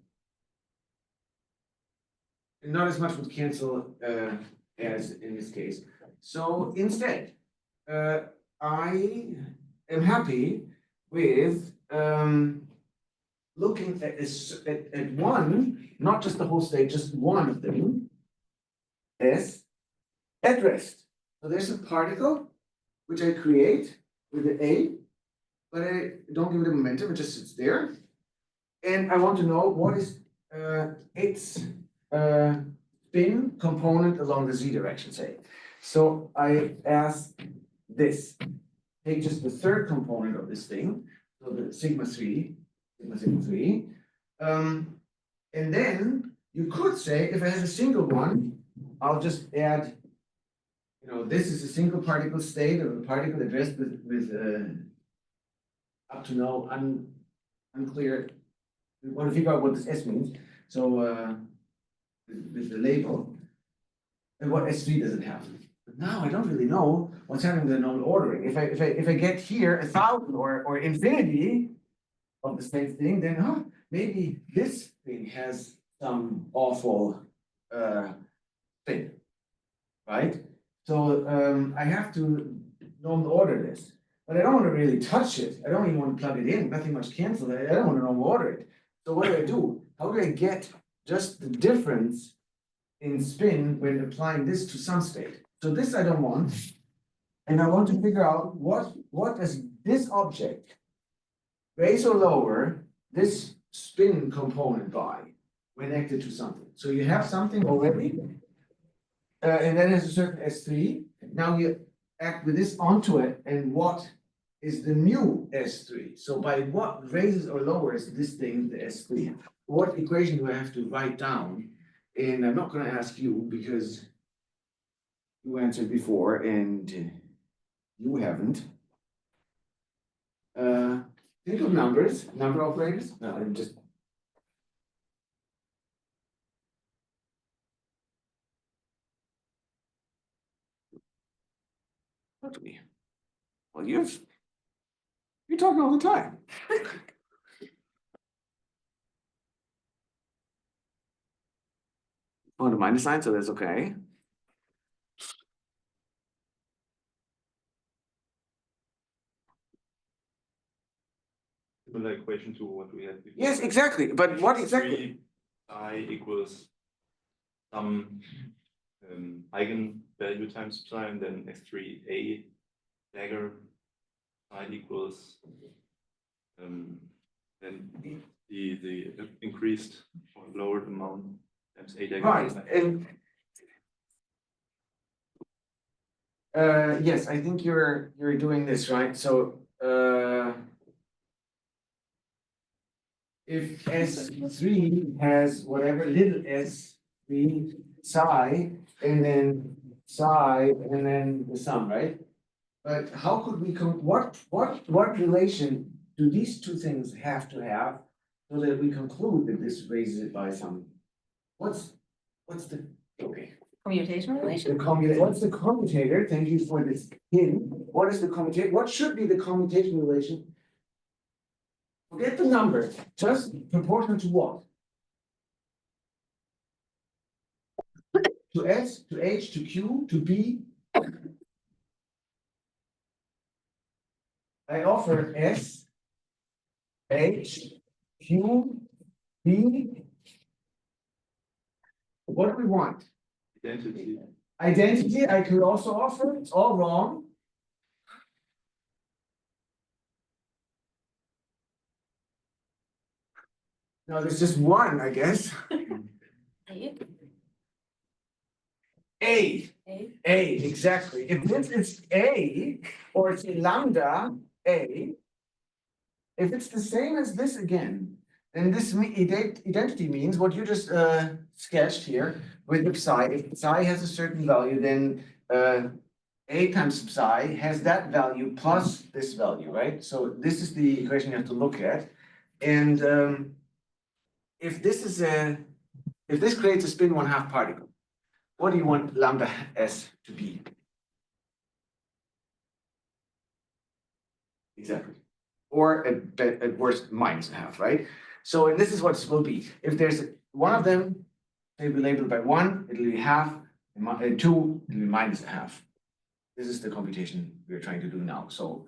And not as much would cancel as in this case. So instead, I am happy with looking at one, not just the whole state, just one of them, as at rest. So there's a particle which I create with the A, but I don't give it a momentum, it just sits there. And I want to know what is its spin component along the z direction, say. So I ask this, take just the third component of this thing, so the sigma 3, and then you could say, if it has a single one, I'll just add, you know, this is a single particle state of a particle addressed with up to now unclear. We want to figure out what this S means. So with the label, and what S3 does it have? But now I don't really know what's happening with the normal ordering. If I get here 1,000 or infinity of the same thing, then maybe this thing has some awful thing, right? So I have to normal order this, but I don't want to really touch it. I don't even want to plug it in. Nothing much cancel. I don't want to normal order it. So what do? How do I get just the difference in spin when applying this to some state? So this I don't want, and I want to figure out what does this object raise or lower this spin component by when acted to something. So you have something already, and then there's a certain S3. Now you act with this onto it, and what is the new S3? So by what raises or lowers this thing, the S3? What equation do I have to write down? And I'm not going to ask you because you answered before and you haven't. Think of numbers, number operators. No, I'm just. Talk to me. Well, you're talking all the time. Oh, the minus sign, so that's okay.
Similar equation to what we had before.
Yes, exactly. But what exactly?
I equals some eigenvalue times psi, and then x3a dagger psi equals then the increased or lowered amount times a dagger.
Right, and yes, I think you're doing this right. So if S three has whatever little s three psi, and then psi, and then the sum, right? But how could we what relation do these two things have to have so that we conclude that this raises it by some? What's the, okay,
Commutation relation?
what's the commutator? Thank you for this hint. What is the commutator? What should be the commutation relation? Forget the number, just proportional to what? To S, to H, to Q, to B. I offer S, H, Q, B. What do we want?
Identity.
Identity, I could also offer, it's all wrong. No, there's just one, I guess.
A.
A,
A.
exactly. If this is A, or it's a lambda A, if it's the same as this again, then this identity means what you just sketched here with the psi. If psi has a certain value, then A times psi has that value plus this value, right? So this is the equation you have to look at. And if this creates a spin 1/2 particle, what do you want lambda s to be? Exactly. Or at worst, -1/2, right? So, and this is what it will be. If there's one of them, they will be labeled by 1, it'll be half, and 2, it'll be -1/2. This is the computation we're trying to do now. So,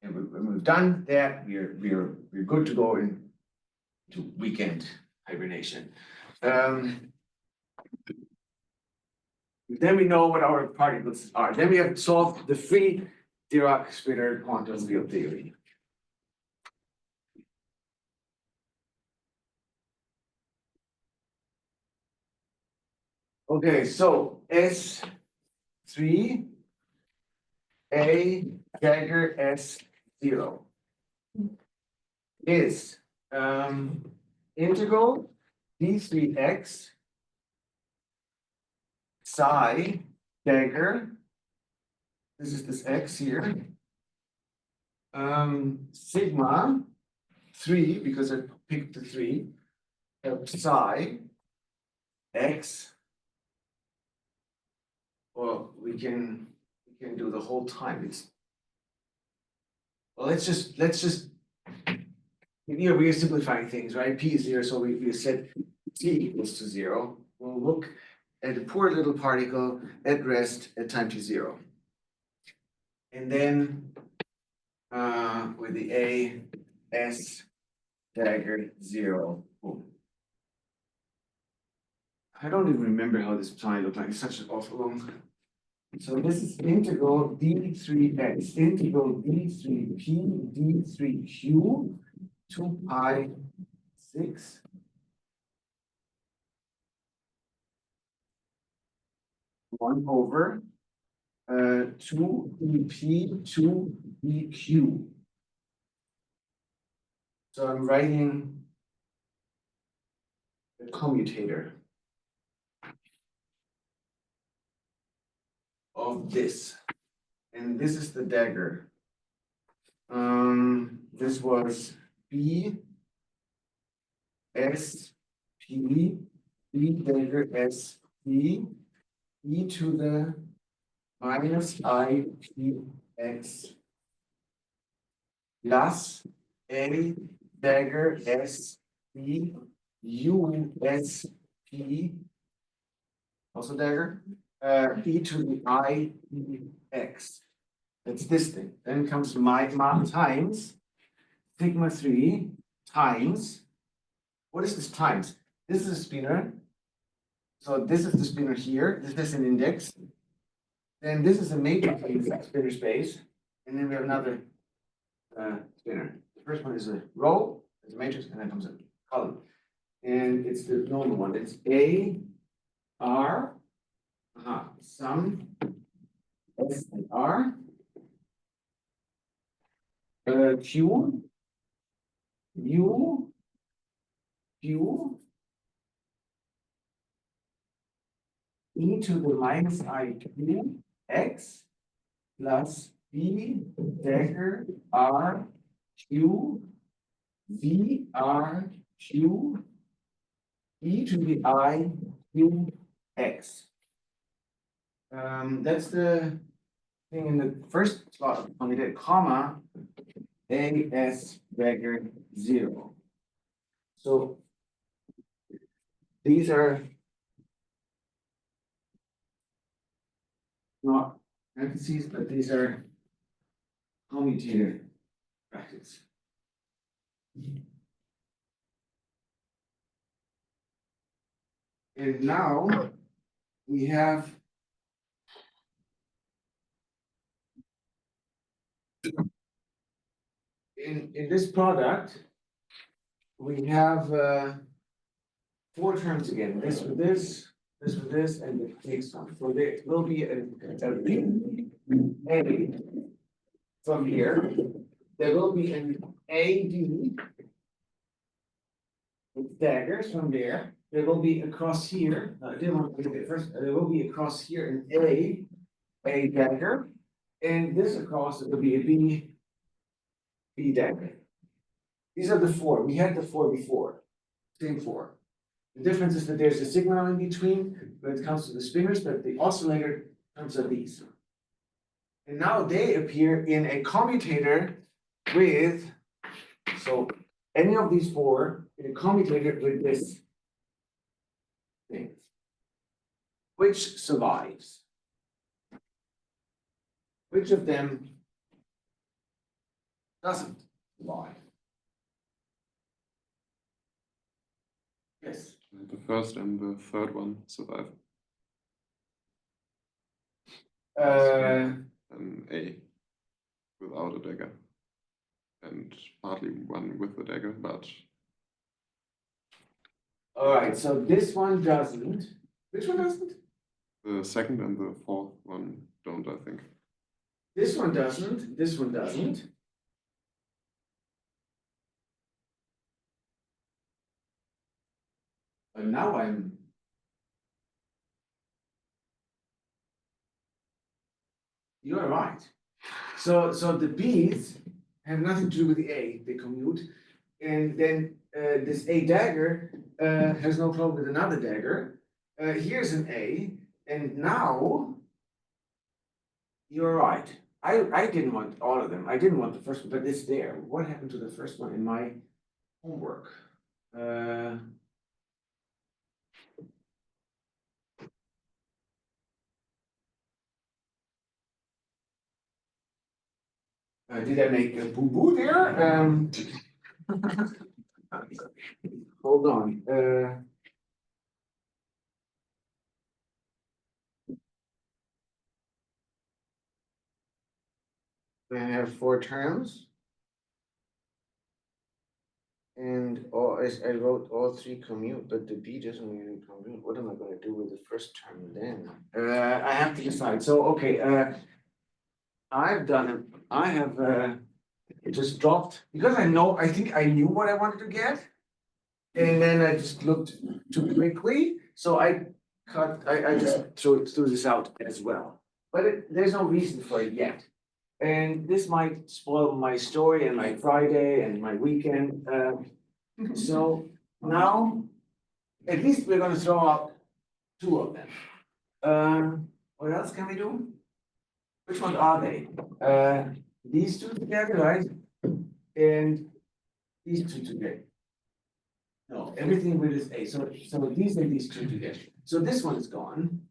and when we've done that, we're good to go into weekend hibernation. Then we know what our particles are. Then we have solved the free Dirac spinor quantum field theory. Okay, so S3 A dagger S0 is integral d3x psi dagger. This is this x here. Sigma 3, because I picked the 3, psi x. Well, we can do the whole time. Well, let's just we are simplifying things, right? P is 0, so we said t equals to 0. We'll look at a poor little particle at rest at time t0. And then with the A S dagger 0. Boom. I don't even remember how this sign looked like. It's such an awful long. So this is integral d3x, integral d3p, d3q, 2 pi 6. One over 2 EP 2 EQ. So I'm writing the commutator of this, and this is the dagger. This was B S P B dagger S P e to the minus I P X plus A dagger S P U S P also dagger e to the I P X. That's this thing. Then comes my times sigma 3 times. What is this times? This is a spinor. So this is the spinor here. This is an index. Then this is a matrix spinor space. And then we have another spinor. The first one is a row, it's a matrix, and then comes a column. And it's the normal one. It's A R sum S and R Q U Q e to the minus I Q x plus B dagger R Q V R Q e to the I Q x. That's the thing in the first spot when we did comma A S dagger 0. So these are not parentheses, but these are commutator brackets. And now we have in this product, we have 4 terms again, this with this with this, and the next one. So there will be a B, A from here. There will be an AD with daggers from there. There will be across here, I didn't want to put it first, there will be across here an A dagger, and this across it will be a B dagger. These are the 4. We had the 4 before, same 4. The difference is that there's a signal in between when it comes to the spinors, but the oscillator terms are these. And now they appear in a commutator with, so any of these 4 in a commutator with this thing, which survives. Which of them doesn't survive? Yes.
The first and the third one survive. An A without a dagger. And partly one with the dagger, but
All right, so this one doesn't. Which one doesn't?
the second and the fourth one don't, I think.
This one doesn't, this one doesn't. But now you're right. So the B's have nothing to do with the A, they commute. And then this A dagger has no problem with another dagger. Here's an A, and now you're right. I didn't want all of them. I didn't want the first one, but it's there. What happened to the first one in my homework? Did I make a boo-boo there? Hold on. I have 4 terms. And I wrote all 3 commute, but the B doesn't really commute. What am I going to do with the first term then? I have to decide. So, okay, I've done it. I have just dropped because I think I knew what I wanted to get. And then I just looked too quickly. So I just threw this out as well. But there's no reason for it yet. And this might spoil my story and my Friday and my weekend. So now, at least we're going to throw out 2 of them. What else can we do? Which ones are they? These 2 together, right? And these 2 together. No, everything with this A. So these and these 2 together. So this one is gone.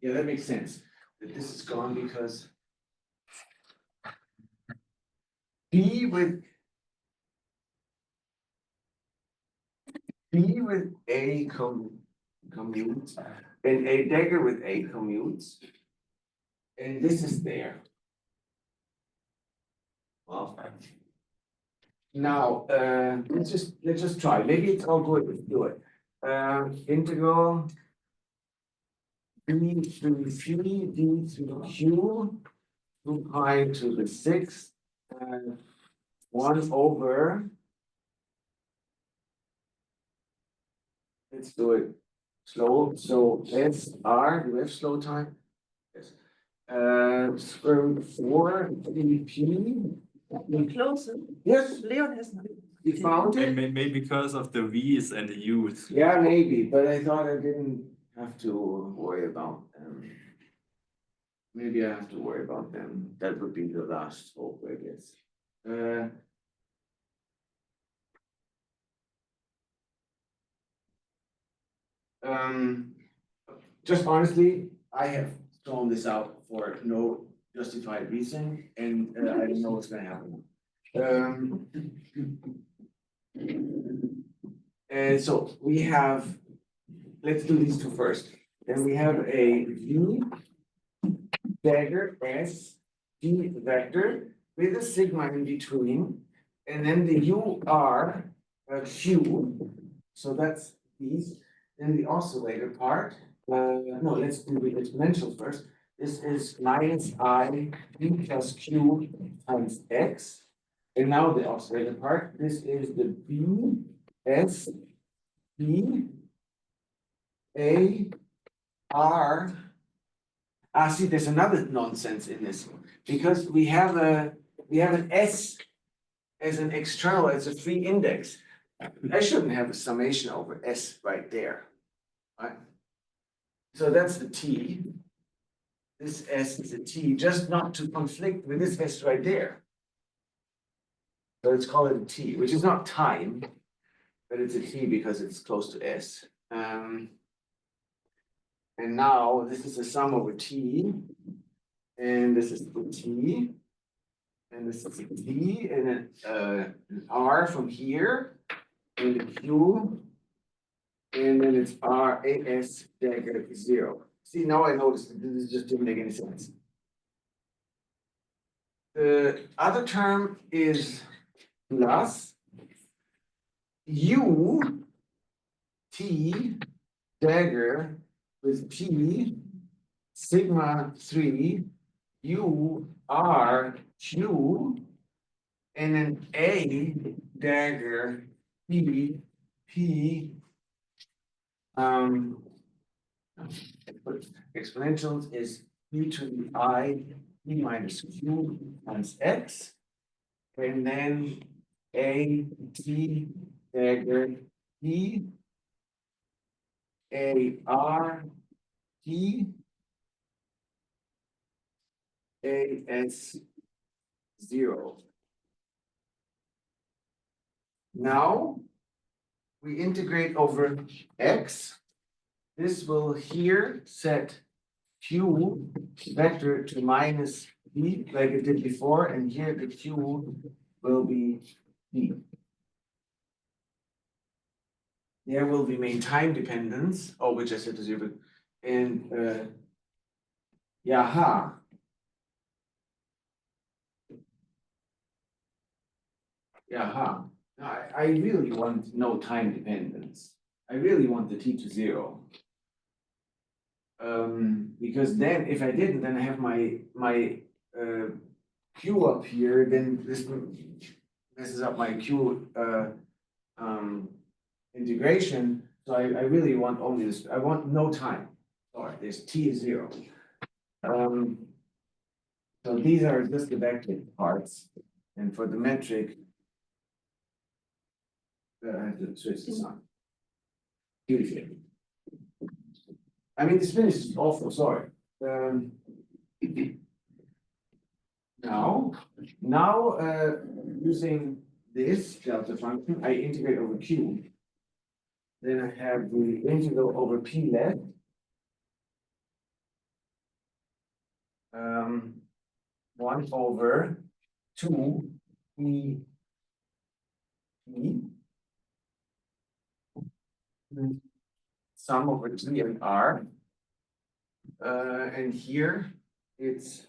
Yeah, that makes sense. That this is gone because B with A commutes and a dagger with A commutes, and this is there. Well, now let's just try. Maybe it's all good. Let's do it. Integral B through 3 D through Q 2 pi to the 6th, 1 over. Let's do it slow. So SR, do we have slow time? Yes. Square root of 4 dp.
Close.
Yes,
Leon has not.
you found it?
Maybe because of the V's and the U's.
Yeah, maybe, but I thought I didn't have to worry about them. Maybe I have to worry about them. That would be the last hope, I guess. Just honestly, I have thrown this out for no justified reason, and I don't know what's gonna happen. And so we have, let's do these two first. Then we have a V dagger S D vector with a sigma in between, and then the U R Q. So that's these. Then the oscillator part. No, let's do the exponential first. This is minus I B plus Q times X. And now the oscillator part. This is the B S B A R. See, there's another nonsense in this because we have an S as an external, as a free index. I shouldn't have a summation over S right there, right? So that's the T. This S is a T, just not to conflict with this S right there. So let's call it a T, which is not time, but it's a T because it's close to S. And now this is a sum over T, and this is the T, and this is a T, and an R from here, and a Q, and then it's R A S dagger 0. See, now I noticed that this just didn't make any sense. The other term is plus U T dagger with P sigma 3 U R Q and then A dagger P P exponentials is P to the I P minus Q times X and then A T dagger P A R T A S 0. Now we integrate over X. This will here set Q vector to minus B like it did before, and here the Q will be B. There will remain time dependence, oh, which I said to 0, and yaha. Yaha. I really want no time dependence. I really want the T to 0. Because then if I didn't, then I have my Q up here, then this messes up my Q integration. So I really want only this, I want no time. Sorry, this T is 0. So these are just the vector parts. And for the metric, I have to switch this on. Beautiful. I mean, this finish is awful, sorry. Now, using this delta function, I integrate over Q. Then I have the integral over P left. 1 over 2 E sum over T and R. And here it's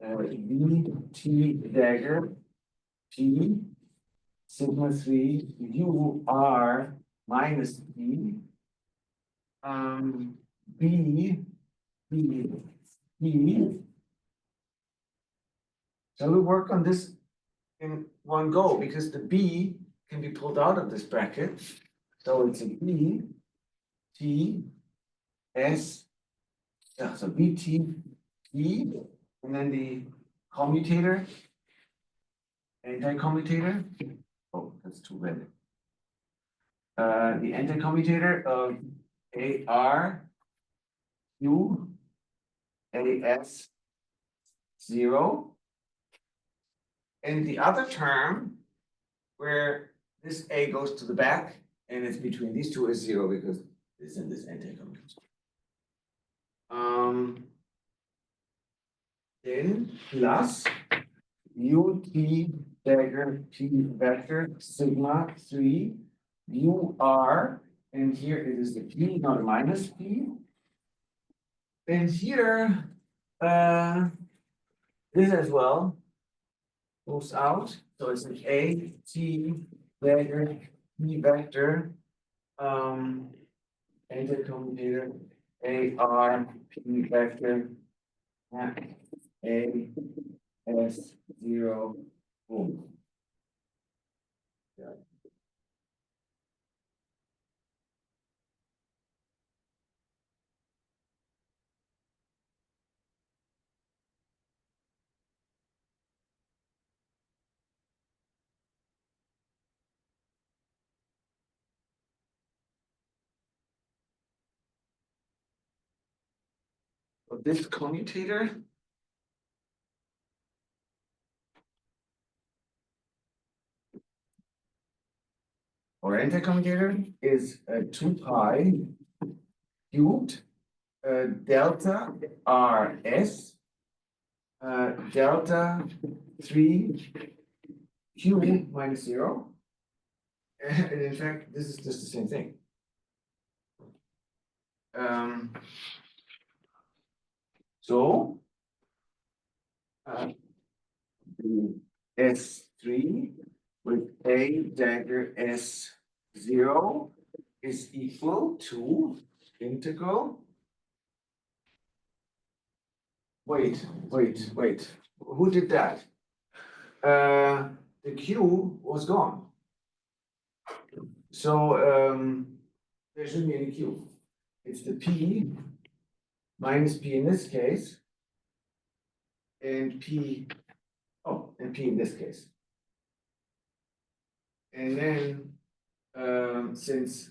V T dagger P sigma 3 U R minus B B B B So we'll work on this in one go because the B can be pulled out of this bracket. So it's a B, T, S, yeah, so B, T, E, and then the commutator, anti-commutator. Oh, that's too red. The anti-commutator of AR, U, AS, 0. And the other term where this A goes to the back and it's between these two is 0 because it's in this anti-commutator. Then plus UT dagger P vector sigma 3 UR, and here it is the P, not a minus P. And here, this as well moves out, so it's an A T dagger P vector, anti-commutator AR P vector A S 0 boom. Yeah. So this commutator or anti-commutator is 2 pi cubed delta RS delta 3 Q minus 0. And in fact, this is just the same thing. So the S3 with A dagger S0 is equal to integral. Wait. Who did that? The Q was gone. So there shouldn't be any Q. It's the P minus P in this case, and P, and P in this case. And then since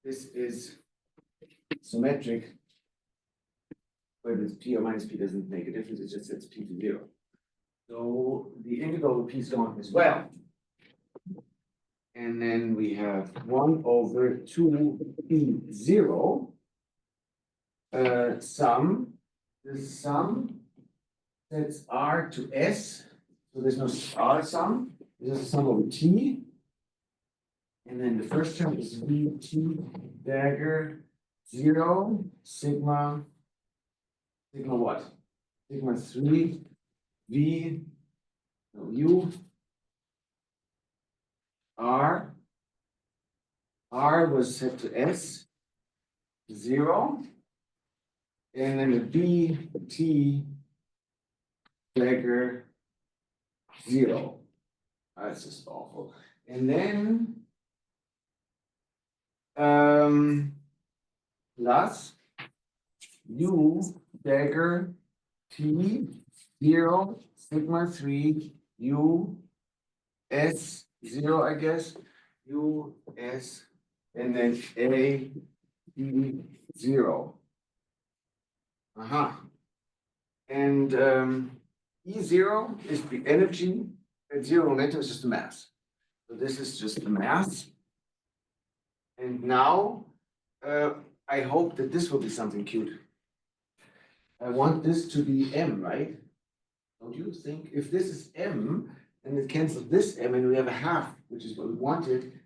this is symmetric, whether it's P or minus P doesn't make a difference, it just sets P to 0. So the integral of P is gone as well. And then we have 1 over 2 P0 sum. The sum sets R to S. So there's no R sum. This is a sum over T. And then the first term is VT dagger 0 sigma what? Sigma 3 V no, U R was set to S 0, and then the B T dagger 0. That's just awful. And then plus U dagger T 0 sigma 3 U S 0, I guess, U S, and then A E 0. And E0 is the energy, and 0 momentum is just the mass. So this is just the mass. And now I hope that this will be something cute. I want this to be M, right? Don't you think? If this is M, then it cancels this M and we have a half, which is what we wanted,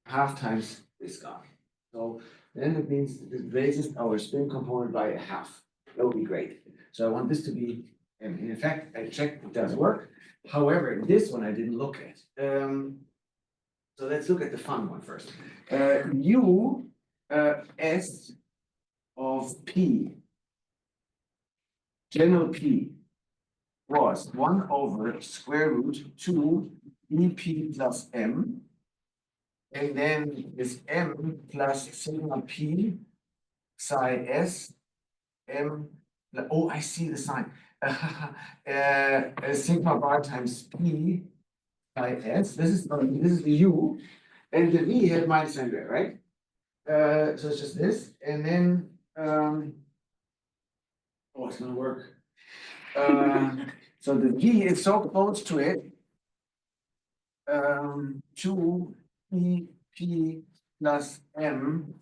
half times this guy. So then it means it raises our spin component by a half. That would be great. So I want this to be M. In fact, I checked it does work. However, this one I didn't look at. So let's look at the fun one first. U S of P, general P, was 1/2 EP plus M. And then this M plus sigma P psi S M, oh, I see the sign. Sigma bar times P psi S, this is the U, and the V had minus sign there, right? So it's just this, and then, oh, it's gonna work. So the V is so close to it. 2 P plus M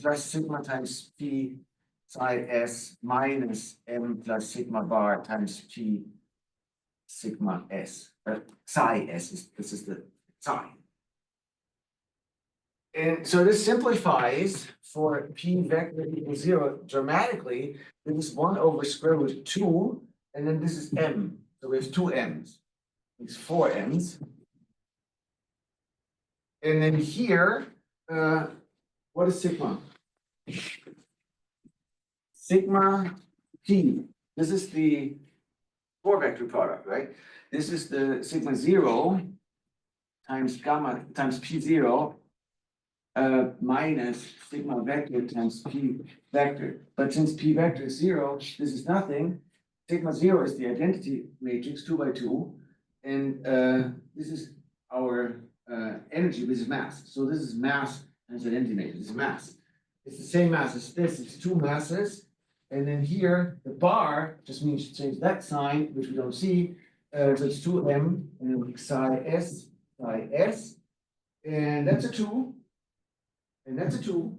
plus sigma times P psi S minus M plus sigma bar times P sigma S. Psi S this is the psi. And so this simplifies for P vector equals 0 dramatically. This is 1/2, and then this is M. So we have two M's. It's four M's. And then here, what is sigma? Sigma P. This is the four vector product, right? This is the sigma 0 times gamma times P0 minus sigma vector times P vector. But since P vector is 0, this is nothing. Sigma 0 is the identity matrix 2 by 2. And this is our energy, this is mass. So this is mass times identity matrix, this is mass. It's the same mass as this, it's two masses. And then here, the bar just means change that sign, which we don't see. So it's 2M, and then psi S, and that's a 2. And that's a 2.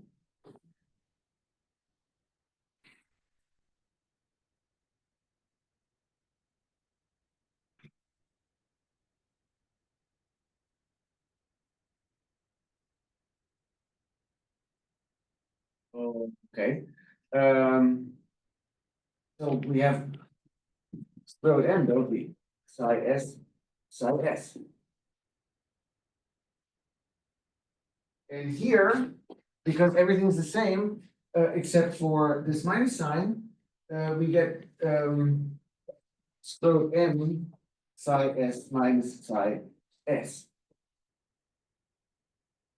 Oh, okay. So we have square root M, don't we? Psi S. And here, because everything's the same, except for this minus sign, we get square root M psi S minus psi S.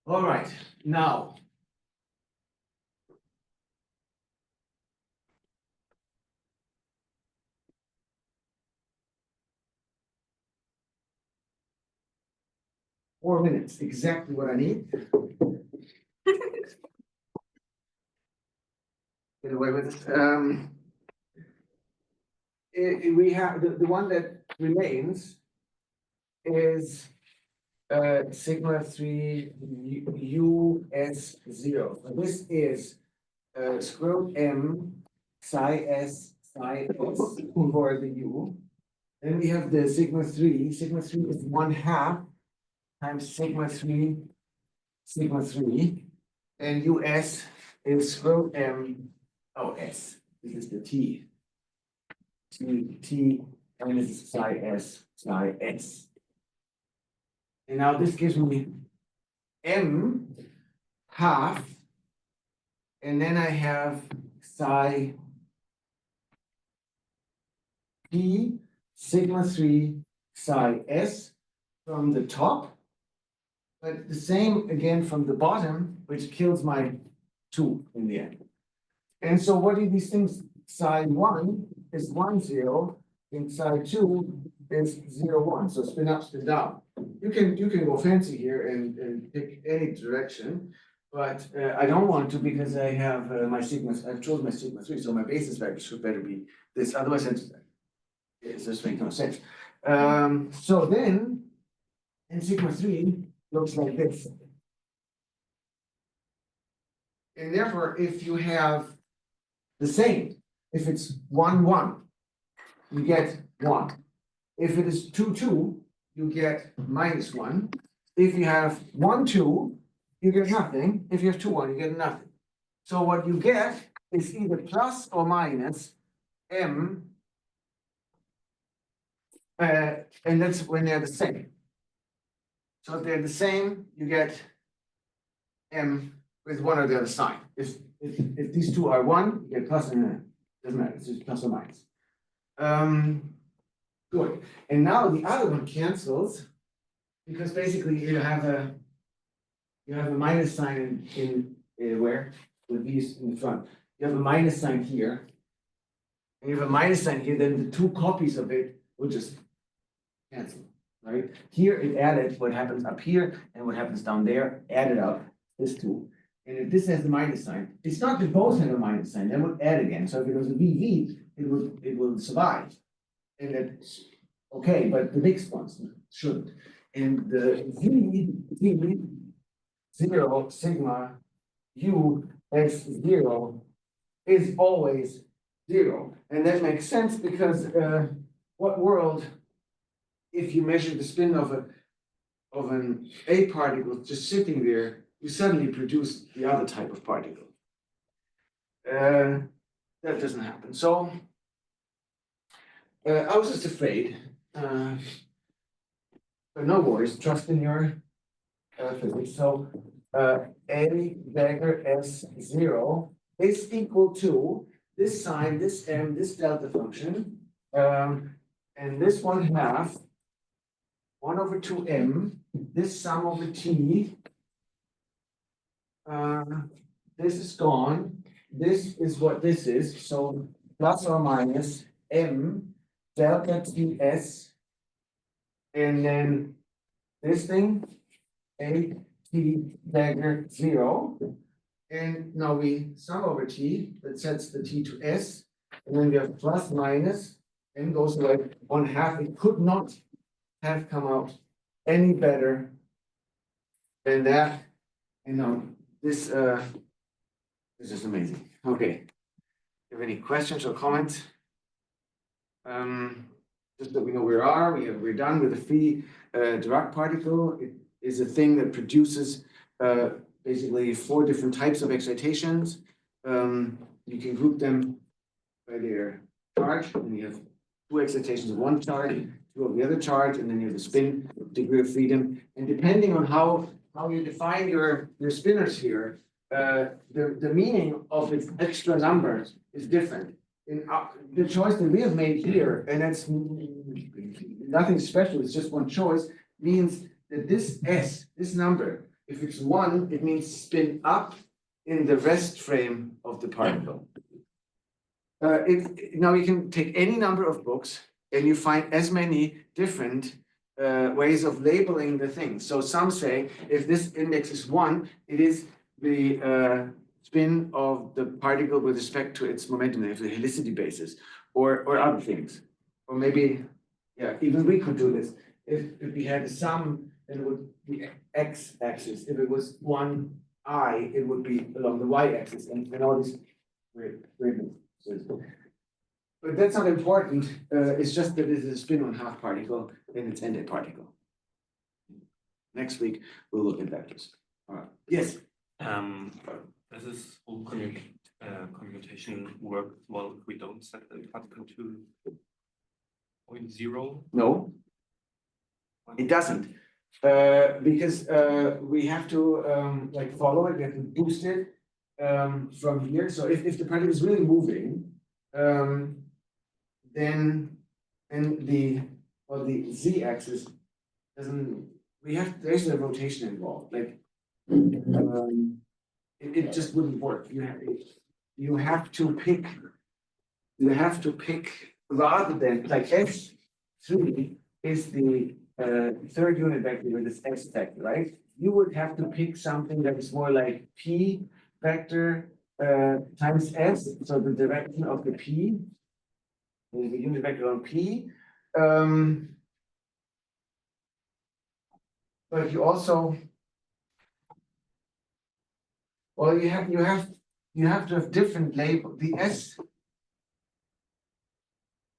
All right, now. Four minutes, exactly what I need. Get away with it. We have the one that remains is sigma 3 US 0. So this is square root M psi S for the U. Then we have the sigma 3. Sigma 3 is 1/2 times sigma 3, and US is square root M S. This is the T, and this is psi S. And now this gives me M half, and then I have psi P sigma 3 psi S from the top, but the same again from the bottom, which kills my 2 in the end. And so what are these things? Psi 1 is 1, 0, and psi 2 is 0, 1. So spin up, spin down. You can go fancy here and pick any direction, but I don't want to because I have my sigmas. I've chosen my sigma 3, so my basis vector should better be this. Otherwise, it just makes no sense. So then, and sigma 3 looks like this. And therefore, if you have the same, if it's 1, 1, you get 1. If it is 2, 2, you get -1. If you have 1, 2, you get nothing. If you have 2, 1, you get nothing. So what you get is either plus or minus M, and that's when they're the same. So if they're the same, you get M with one or the other sign. If these two are 1, you get plus and doesn't matter, it's just plus or minus. Good, and now the other one cancels, because basically you have a minus sign in where? The V is in the front. You have a minus sign here. And you have a minus sign here, then the two copies of it will just cancel, right? Here it added what happens up here and what happens down there, added up, this two. And if this has a minus sign, it's not that both have a minus sign, then would add again. So if it was a VV, it will survive. And that's okay, but the mixed ones shouldn't. And the V 0 sigma U x 0 is always 0. And that makes sense because what world, if you measure the spin of an A particle just sitting there, you suddenly produce the other type of particle. That doesn't happen. So I was just afraid. But no worries, trust in your physics. So A dagger S0 is equal to this sign, this M, this delta function, and this 1/2, 1/2M, this sum over T. This is gone. This is what this is. So plus or minus M delta TS. And then this thing, A T dagger 0. And now we sum over T, that sets the T to S. And then we have plus minus, M goes away 1/2. It could not have come out any better than that. You know, this is amazing. Okay. If you have any questions or comments? Just that we know where we are, we're done with the free Dirac particle. It is a thing that produces basically 4 different types of excitations. You can group them by their charge, and you have 2 excitations of one charge, 2 of the other charge, and then you have the spin degree of freedom. And depending on how you define your spinors here, the meaning of its extra numbers is different. In the choice that we have made here, and that's nothing special, it's just one choice, means that this S, this number, if it's 1, it means spin up in the rest frame of the particle. Now you can take any number of books and you find as many different ways of labeling the things. So some say if this index is 1, it is the spin of the particle with respect to its momentum, the helicity basis, or other things. Or maybe, yeah, even we could do this. If we had a sum, then it would be x-axis. If it was 1I, it would be along the y-axis, and all these weird. But that's not important. It's just that it is a spin on half particle and it's ended particle. Next week we'll look at that. All right. Yes.
Does this whole commutation work well if we don't set the particle to 0.0?
No, it doesn't. Because we have to like follow it, we have to boost it from here. So if the particle is really moving, then the z-axis doesn't. There's a rotation involved. Like it just wouldn't work. You have to pick. You have to pick rather than like S3 is the third unit vector with this x vector, right? You would have to pick something that is more like P vector times S, so the direction of the P, the unit vector on P. But you also, well, you have to have different label. The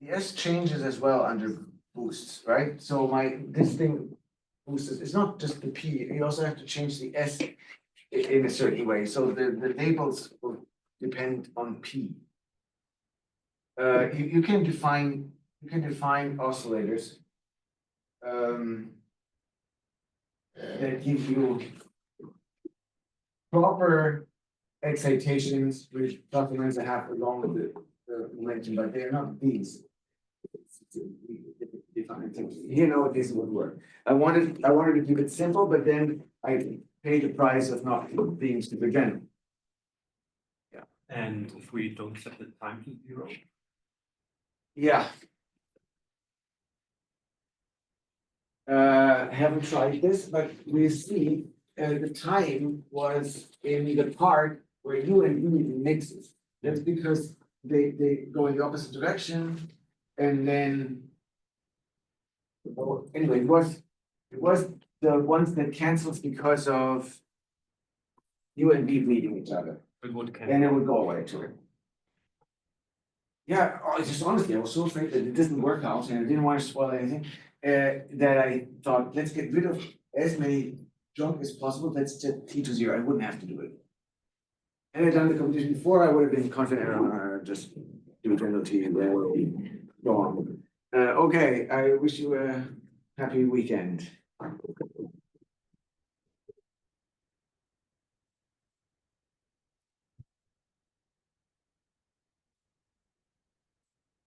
S changes as well under boosts, right? So this thing boosts. It's not just the P. You also have to change the S in a certain way. So the labels will depend on P. You can define oscillators that give you proper excitations with plus or minus a half along with the momentum, but they are not these. You know, this would work. I wanted to keep it simple, but then I paid the price of not being super general.
And if we don't set the time to 0,
Yeah. Haven't tried this, but we see, the time was in the part where U and V mixes. That's because they go in the opposite direction, and then. Oh, anyway, it was the ones that cancels because of U and V bleeding each other,
but what
and
can,
it would go away to it. Yeah, it's just honestly, I was so afraid that it doesn't work out and I didn't want to spoil anything, that I thought, let's get rid of as many junk as possible, let's set T to 0, I wouldn't have to do it. Had I done the competition before, I would have been confident, just do general T and then we'll go on. Okay, I wish you a happy weekend.